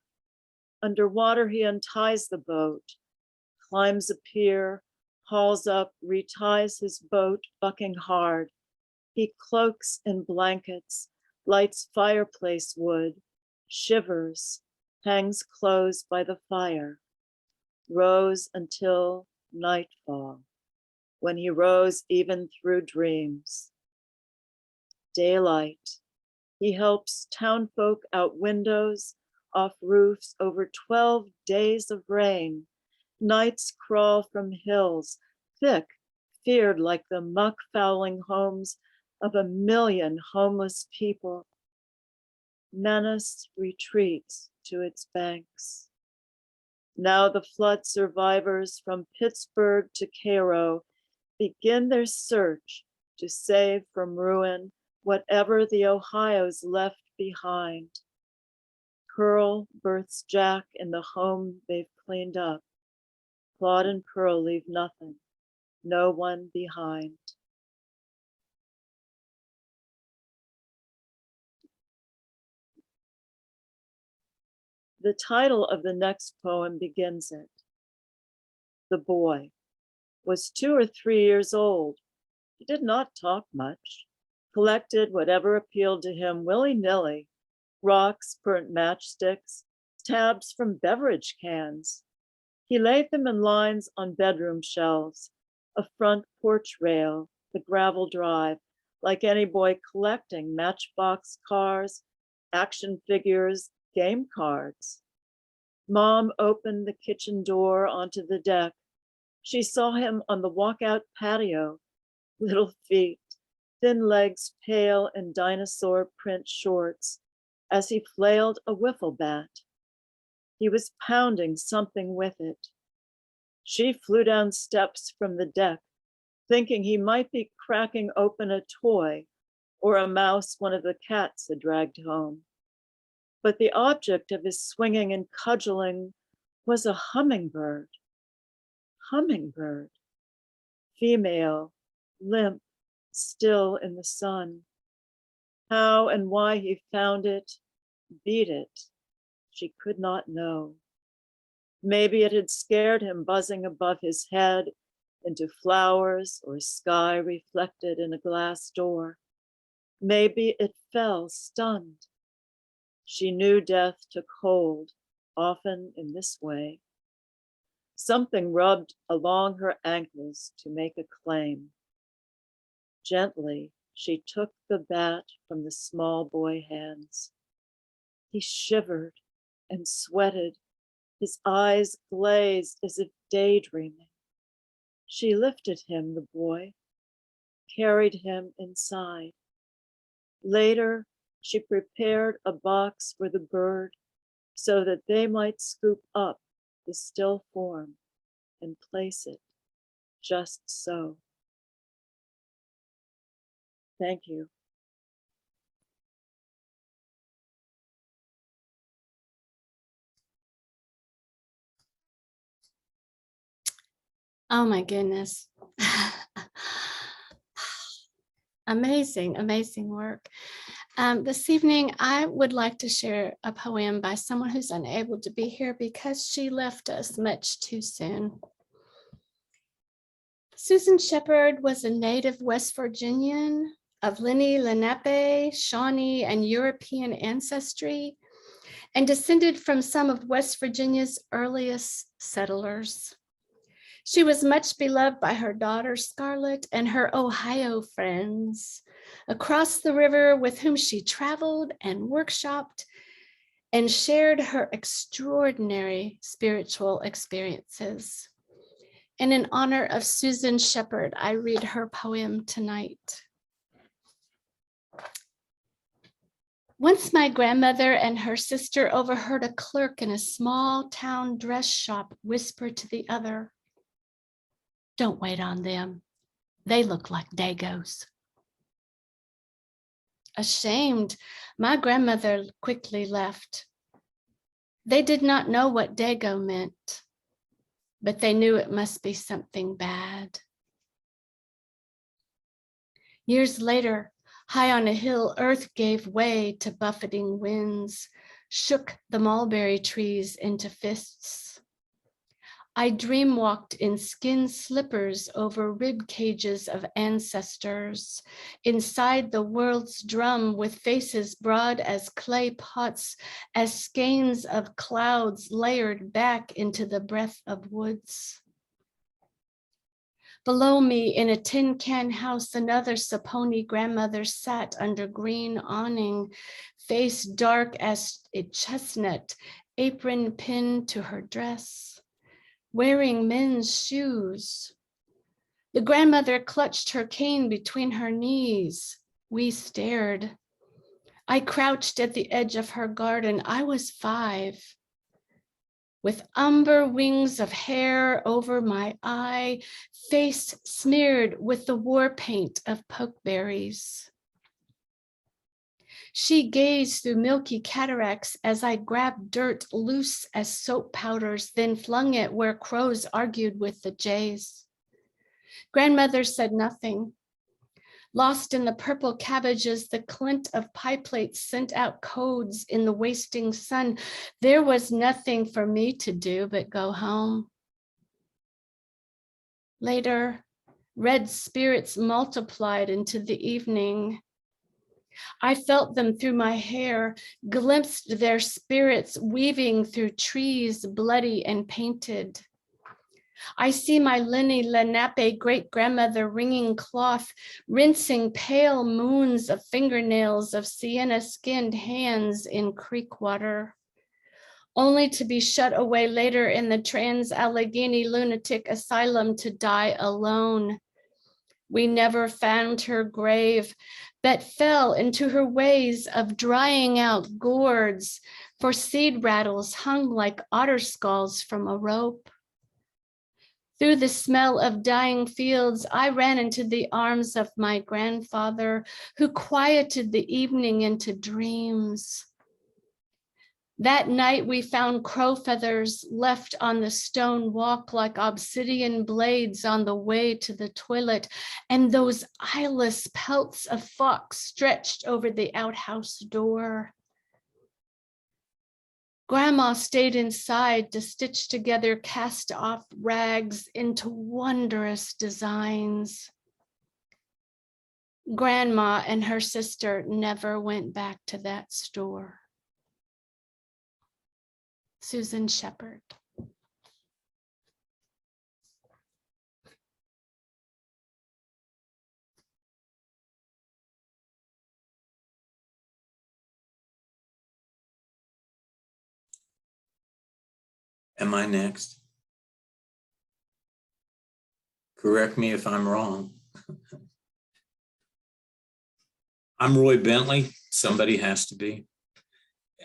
Underwater, he unties the boat, climbs a pier, hauls up, reties his boat, bucking hard. He cloaks in blankets, lights fireplace wood, shivers, hangs clothes by the fire, rows until nightfall, when he rose even through dreams. Daylight. He helps townfolk out windows, off roofs over 12 days of rain. Nights crawl from hills, thick, feared like the muck-fouling homes of 1 million homeless people. Menace retreats to its banks. Now the flood survivors from Pittsburgh to Cairo begin their search to save from ruin whatever the Ohio's left behind. Pearl births Jack in the home they've cleaned up. Claude and Pearl leave nothing, no one behind. The title of the next poem begins it. The boy was 2 or 3 years old. He did not talk much, collected whatever appealed to him willy-nilly, rocks, burnt matchsticks, tabs from beverage cans. He laid them in lines on bedroom shelves, a front porch rail, the gravel drive, like any boy collecting matchbox cars, action figures, game cards. Mom opened the kitchen door onto the deck. She saw him on the walkout patio, little feet, thin legs pale in dinosaur print shorts, as he flailed a wiffle bat. He was pounding something with it. She flew down steps from the deck, thinking he might be cracking open a toy or a mouse one of the cats had dragged home. But the object of his swinging and cudgeling was a hummingbird. Hummingbird. Female, limp, still in the sun. How and why he found it, beat it, she could not know. Maybe it had scared him buzzing above his head into flowers or sky reflected in a glass door. Maybe it fell stunned. She knew death took hold, often in this way. Something rubbed along her ankles to make a claim. Gently, she took the bat from the small boy hands. He shivered and sweated, his eyes glazed as if daydreaming. She lifted him, the boy, carried him inside. Later, she prepared a box for the bird so that they might scoop up the still form and place it just so. Thank you. Oh my goodness. Amazing, amazing work. This evening, I would like to share a poem by someone who's unable to be here because she left us much too soon. Susan Shepherd was a native West Virginian of Lenni, Lenape, Shawnee, and European ancestry, and descended from some of West Virginia's earliest settlers. She was much beloved by her daughter Scarlett and her Ohio friends across the river, with whom she traveled and workshopped and shared her extraordinary spiritual experiences. And in honor of Susan Shepherd, I read her poem tonight. Once my grandmother and her sister overheard a clerk in a small town dress shop whisper to the other, "Don't wait on them. They look like Dagos." Ashamed, my grandmother quickly left. They did not know what Dago meant, but they knew it must be something bad. Years later, high on a hill, earth gave way to buffeting winds, shook the mulberry trees into fists. I dream walked in skin slippers over rib cages of ancestors, inside the world's drum with faces broad as clay pots, as skeins of clouds layered back into the breath of woods. Below me in a tin can house, another Saponi grandmother sat under green awning, face dark as a chestnut, apron pinned to her dress, wearing men's shoes. The grandmother clutched her cane between her knees. We stared. I crouched at the edge of her garden. I was 5. With umber wings of hair over my eye, face smeared with the war paint of pokeberries. She gazed through milky cataracts as I grabbed dirt loose as soap powders, then flung it where crows argued with the jays. Grandmother said nothing. Lost in the purple cabbages, the glint of pie plates sent out codes in the wasting sun. There was nothing for me to do but go home. Later, red spirits multiplied into the evening. I felt them through my hair, glimpsed their spirits weaving through trees, bloody and painted. I see my Lenni Lenape great-grandmother wringing cloth, rinsing pale moons of fingernails of sienna-skinned hands in creek water, only to be shut away later in the Trans-Allegheny Lunatic Asylum to die alone. We never found her grave, but fell into her ways of drying out gourds, for seed rattles hung like otter skulls from a rope. Through the smell of dying fields, I ran into the arms of my grandfather, who quieted the evening into dreams. That night we found crow feathers left on the stone walk like obsidian blades on the way to the toilet, and those eyeless pelts of fox stretched over the outhouse door. Grandma stayed inside to stitch together cast-off rags into wondrous designs. Grandma and her sister never went back to that store. Susan Shepherd. Am I next? Correct me if I'm wrong. I'm Roy Bentley. Somebody has to be.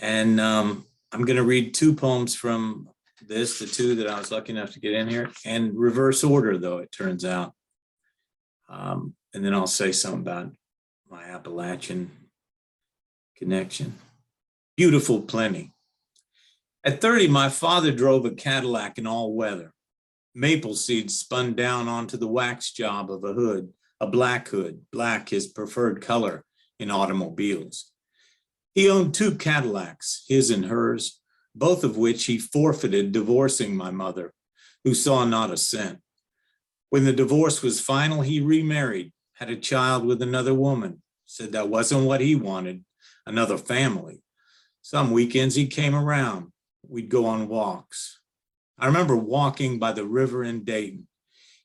And I'm going to read 2 poems from this, the 2 that I was lucky enough to get in here, and reverse order, though, it turns out. And then I'll say something about my Appalachian connection. Beautiful plenty. At 30, my father drove a Cadillac in all weather. maple seeds spun down onto the wax job of a hood, a black hood, black his preferred color in automobiles. He owned 2 Cadillacs, his and hers, both of which he forfeited divorcing my mother, who saw not a cent. When the divorce was final, he remarried, had a child with another woman, said that wasn't what he wanted, another family. Some weekends he came around, we'd go on walks. I remember walking by the river in Dayton.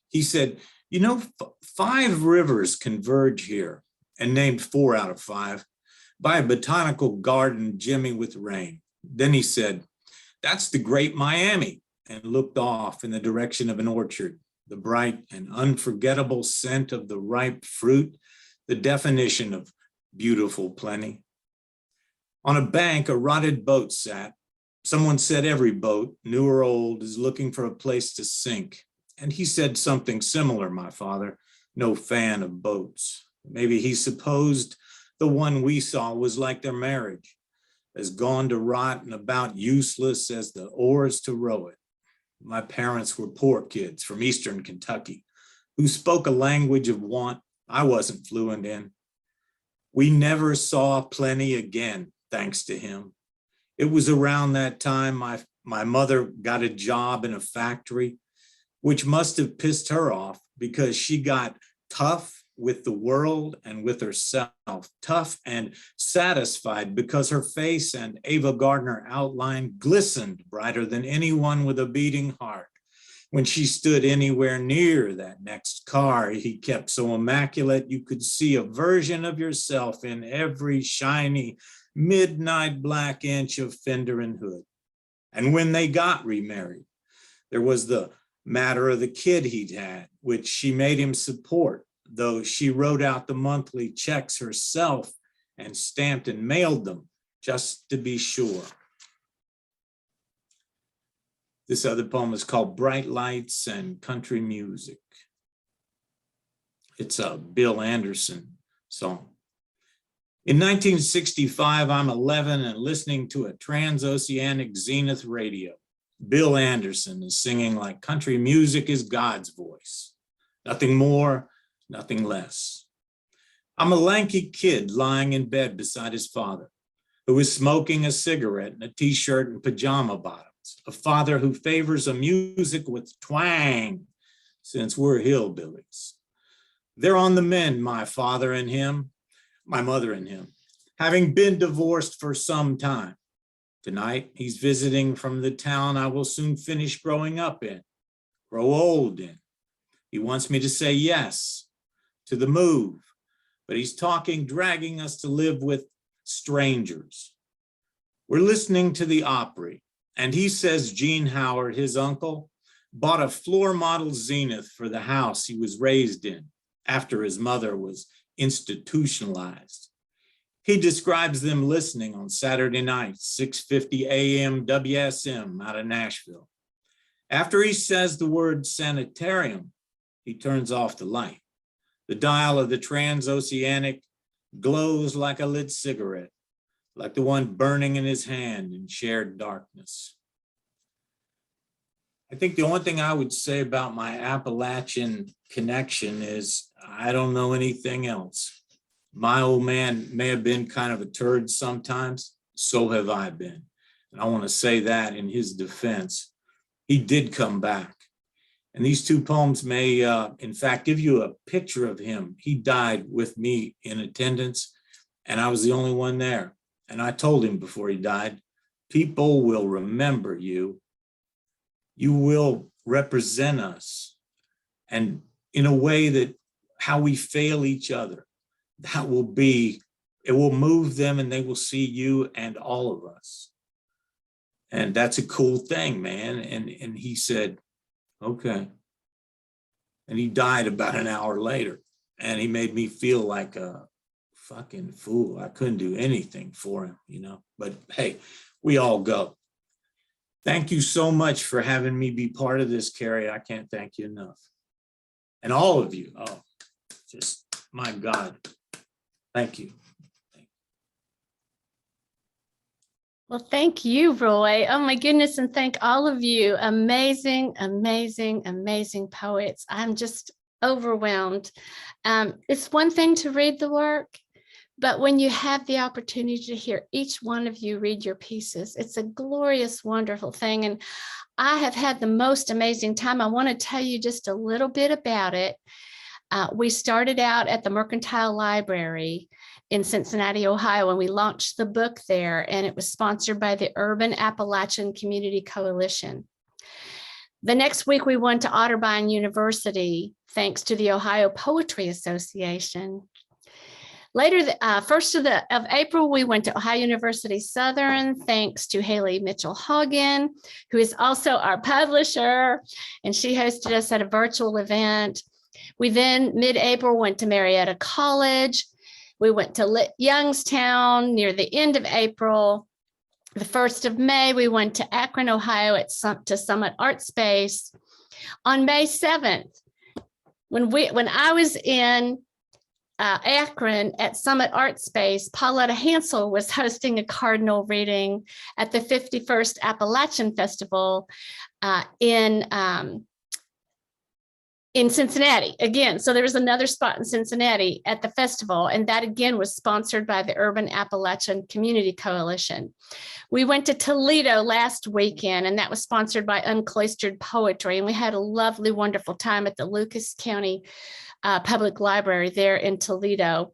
He said, you know, 5 rivers converge here, and named 4 out of 5, by a botanical garden gemmy with rain. Then he said, that's the Great Miami, and looked off in the direction of an orchard, the bright and unforgettable scent of the ripe fruit, the definition of beautiful plenty. On a bank, a rotted boat sat. Someone said every boat, new or old, is looking for a place to sink. And he said something similar, my father, no fan of boats. Maybe he supposed the one we saw was like their marriage, as gone to rot and about useless as the oars to row it. My parents were poor kids from Eastern Kentucky who spoke a language of want I wasn't fluent in. We never saw plenty again, thanks to him. It was around that time my mother got a job in a factory, which must have pissed her off because she got tough with the world and with herself, tough and satisfied because her face and Ava Gardner outline glistened brighter than anyone with a beating heart. When she stood anywhere near that next car he kept so immaculate, you could see a version of yourself in every shiny midnight black inch of fender and hood. And when they got remarried, there was the matter of the kid he'd had, which she made him support, though she wrote out the monthly checks herself and stamped and mailed them just to be sure. This other poem is called Bright Lights and Country Music. It's a Bill Anderson song. In 1965, I'm 11 and listening to a transoceanic Zenith radio. Bill Anderson is singing like country music is God's voice. Nothing more, nothing less. I'm a lanky kid lying in bed beside his father, who is smoking a cigarette in a t-shirt and pajama bottoms. A father who favors a music with twang, since we're hillbillies. They're on the mend, my father and him, my mother and him, having been divorced for some time. Tonight, he's visiting from the town I will soon finish growing up in, grow old in. He wants me to say yes to the move, but he's talking, dragging us to live with strangers. We're listening to the Opry, and he says Gene Howard, his uncle, bought a floor model Zenith for the house he was raised in after his mother was institutionalized. He describes them listening on Saturday nights, 6:50 a.m. WSM out of Nashville. After he says the word sanitarium, he turns off the light. The dial of the transoceanic glows like a lit cigarette, like the one burning in his hand in shared darkness. I think the only thing I would say about my Appalachian connection is I don't know anything else. My old man may have been kind of a turd sometimes, so have I been. And I want to say that in his defense, he did come back. And these 2 poems may, in fact, give you a picture of him. He died with me in attendance, and I was the only one there. And I told him before he died, people will remember you. You will represent us. And in a way that how we fail each other, that will be, it will move them and they will see you and all of us. And that's a cool thing, man. And he said, okay. And he died about an hour later. And he made me feel like a fucking fool. I couldn't do anything for him, you know, but hey, we all go. Thank you so much for having me be part of this, Carrie. I can't thank you enough. And all of you, oh, just my God. Thank you. Well, thank you, Roy. Oh my goodness. And thank all of you. Amazing, amazing, amazing poets. I'm just overwhelmed. It's one thing to read the work, but when you have the opportunity to hear each one of you read your pieces, it's a glorious, wonderful thing. And I have had the most amazing time. I want to tell you just a little bit about it. We started out at the Mercantile Library in Cincinnati, Ohio, and we launched the book there, and it was sponsored by the Urban Appalachian Community Coalition. The next week, we went to Otterbein University, thanks to the Ohio Poetry Association. Later, the 1st of April, we went to Ohio University Southern, thanks to Haley Mitchell-Hagen, who is also our publisher, and she hosted us at a virtual event. We then, mid-April, went to Marietta College. We went to Youngstown near the end of April. The 1st of May, we went to Akron, Ohio to Summit Art Space. On May 7th, when I was in Akron at Summit Art Space, Pauletta Hansel was hosting a Cardinal reading at the 51st Appalachian Festival in Cincinnati again. So there was another spot in Cincinnati at the festival, and that again was sponsored by the Urban Appalachian Community Coalition. We went to Toledo last weekend, and that was sponsored by Uncloistered Poetry, and we had a lovely, wonderful time at the Lucas County Public Library there in Toledo.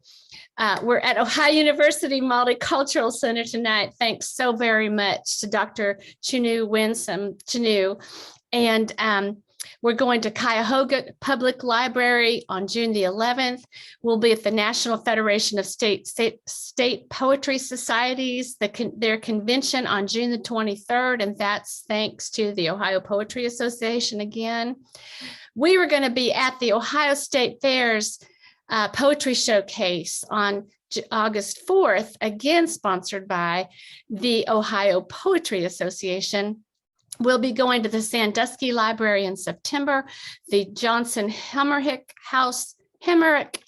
We're at Ohio University Multicultural Center tonight. Thanks so very much to Dr. Chunu Winsome, and we're going to Cuyahoga Public Library on June the 11th. We'll be at the National Federation of State Poetry Societies, their convention on June the 23rd, and that's thanks to the Ohio Poetry Association again. We were going to be at the Ohio State Fair's Poetry Showcase on August 4th, again sponsored by the Ohio Poetry Association. We'll be going to the Sandusky Library in September, the Johnson Hemmerich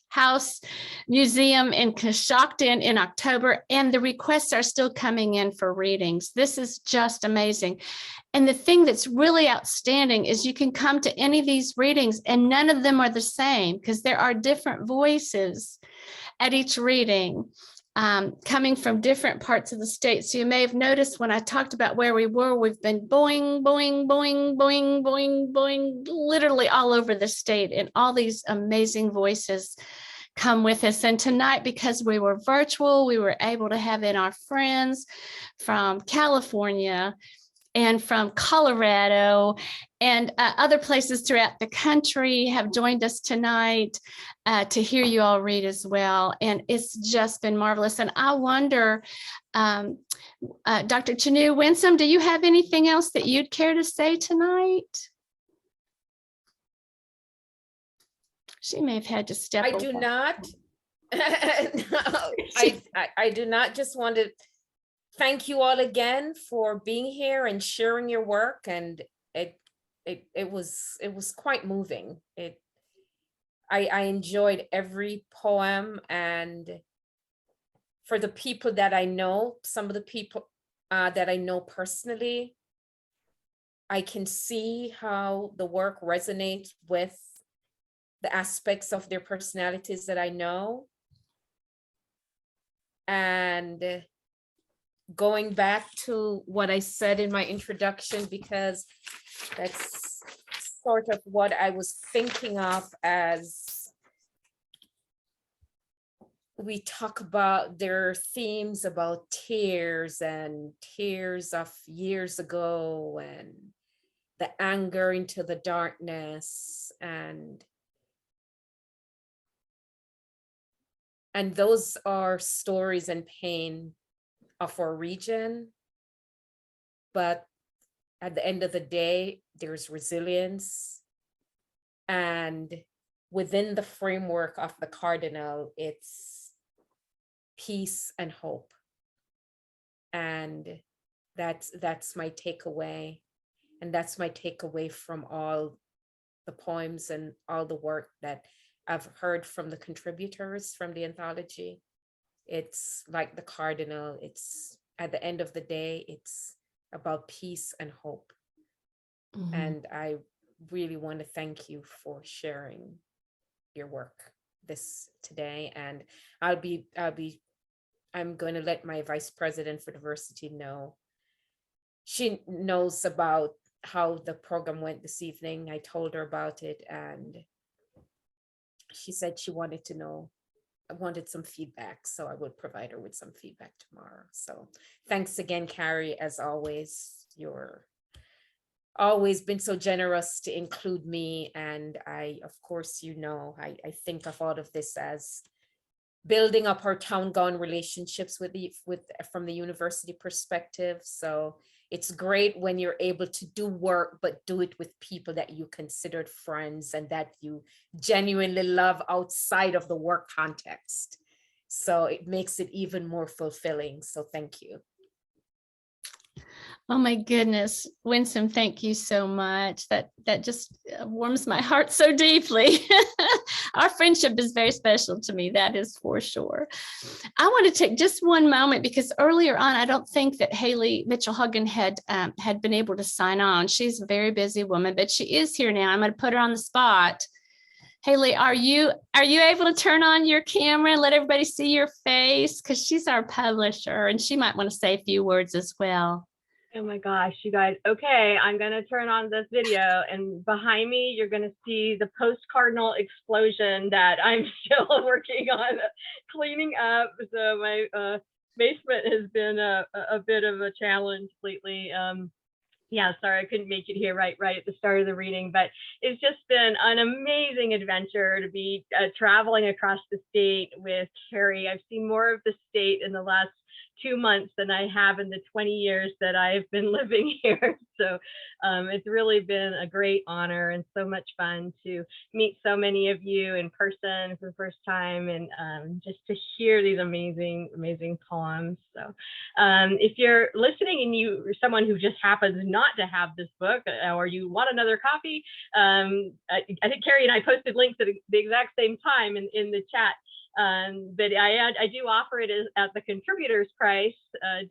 House Museum in Coshocton in October, and the requests are still coming in for readings. This is just amazing. And the thing that's really outstanding is you can come to any of these readings and none of them are the same because there are different voices at each reading. Coming from different parts of the state. So you may have noticed when I talked about where we were, we've been boing, boing, boing, boing, boing, boing, literally all over the state, and all these amazing voices come with us. And tonight, because we were virtual, we were able to have in our friends from California and from Colorado and other places throughout the country have joined us tonight to hear you all read as well. And it's just been marvelous. And I wonder, Dr. Chanu Winsome, do you have anything else that you'd care to say tonight? She may have had to step I away. do not. No, I do not. Just want to thank you all again for being here and sharing your work. And it was quite moving. I enjoyed every poem, and for the people that I know, some of the people that I know personally, I can see how the work resonates with the aspects of their personalities that I know. And going back to what I said in my introduction, because that's sort of what I was thinking of as we talk about their themes about tears and tears of years ago and the anger into the darkness, and those are stories and pain of our region. But at the end of the day, there's resilience. And within the framework of the Cardinal, it's peace and hope. And that's my takeaway. And that's my takeaway from all the poems and all the work that I've heard from the contributors from the anthology. It's like the Cardinal, it's at the end of the day, it's about peace and hope. Mhm. And I really want to thank you for sharing your work today. And I'm going to let my vice president for diversity know. She knows about how the program went this evening. I told her about it, and she said she wanted to know, I wanted some feedback, so I would provide her with some feedback tomorrow. So thanks again, Carrie. As always, you're always been so generous to include me. And I, of course, I think of all of this as building up our town gown relationships from the university perspective. So it's great when you're able to do work, but do it with people that you considered friends and that you genuinely love outside of the work context. So it makes it even more fulfilling. So thank you. Oh my goodness, Winsome, thank you so much. That just warms my heart so deeply. Our friendship is very special to me, that is for sure. I want to take just one moment because earlier on, I don't think that Haley Mitchell-Huggan had been able to sign on. She's a very busy woman, but she is here now. I'm going to put her on the spot. Haley, are you able to turn on your camera and let everybody see your face? Because she's our publisher and she might want to say a few words as well. Oh my gosh, you guys. Okay, I'm going to turn on this video, and behind me, you're going to see the post-Cardinal explosion that I'm still working on cleaning up. So my basement has been a bit of a challenge lately. Yeah, sorry, I couldn't make it here right at the start of the reading, but it's just been an amazing adventure to be traveling across the state with Carrie. I've seen more of the state in the last 2 months than I have in the 20 years that I've been living here. So it's really been a great honor and so much fun to meet so many of you in person for the first time, and just to hear these amazing poems. So if you're listening and you're someone who just happens not to have this book, or you want another copy, I think Carrie and I posted links at the exact same time in the chat. But I do offer it at the contributors price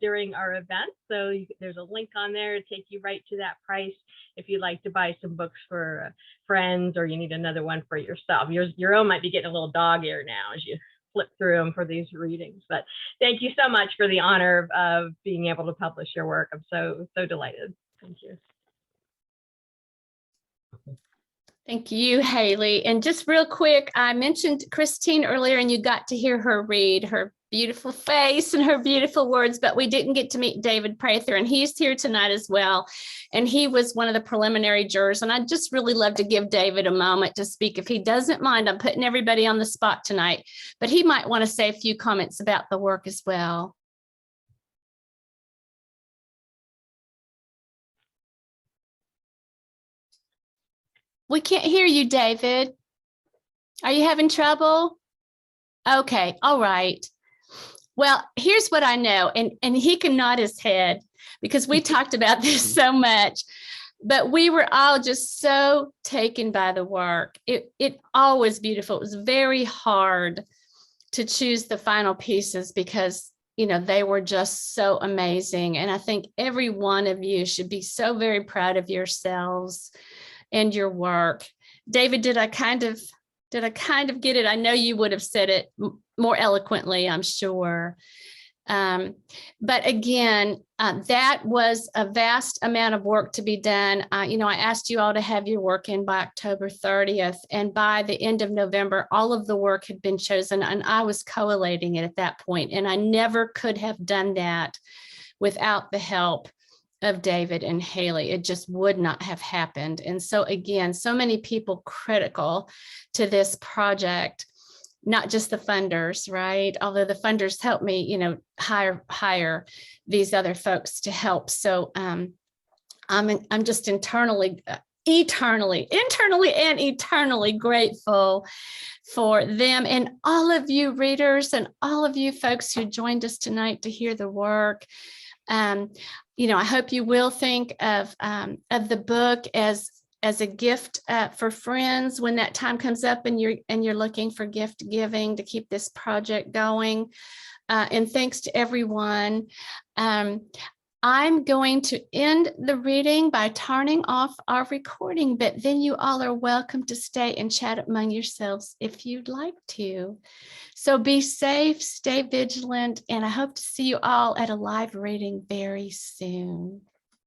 during our event. So there's a link on there to take you right to that price if you'd like to buy some books for friends, or you need another one for yourself. Your own might be getting a little dog-eared now as you flip through them for these readings. But thank you so much for the honor of being able to publish your work. I'm so delighted. Thank you. Thank you, Haley. And just real quick, I mentioned Christine earlier, and you got to hear her read, her beautiful face and her beautiful words, but we didn't get to meet David Prather, and he's here tonight as well. And he was one of the preliminary jurors. And I'd just really love to give David a moment to speak if he doesn't mind. I'm putting everybody on the spot tonight, but he might want to say a few comments about the work as well. We can't hear you, David. Are you having trouble? Okay, all right. Well, here's what I know, and he can nod his head because we talked about this so much, but we were all just so taken by the work. It all was beautiful. It was very hard to choose the final pieces because, they were just so amazing. And I think every one of you should be so very proud of yourselves and your work. David, did I kind of get it? I know you would have said it more eloquently, I'm sure. But again, that was a vast amount of work to be done. I asked you all to have your work in by October 30th. And by the end of November, all of the work had been chosen, and I was collating it at that point. And I never could have done that without the help of David and Haley. It just would not have happened. And so again, so many people critical to this project, not just the funders, right? Although the funders helped me, hire these other folks to help. So I'm just eternally and eternally grateful for them and all of you readers and all of you folks who joined us tonight to hear the work. I hope you will think of the book as as a gift for friends when that time comes up and you're looking for gift giving to keep this project going. And thanks to everyone. I'm going to end the reading by turning off our recording, but then you all are welcome to stay and chat among yourselves if you'd like to. So be safe, stay vigilant, and I hope to see you all at a live reading very soon.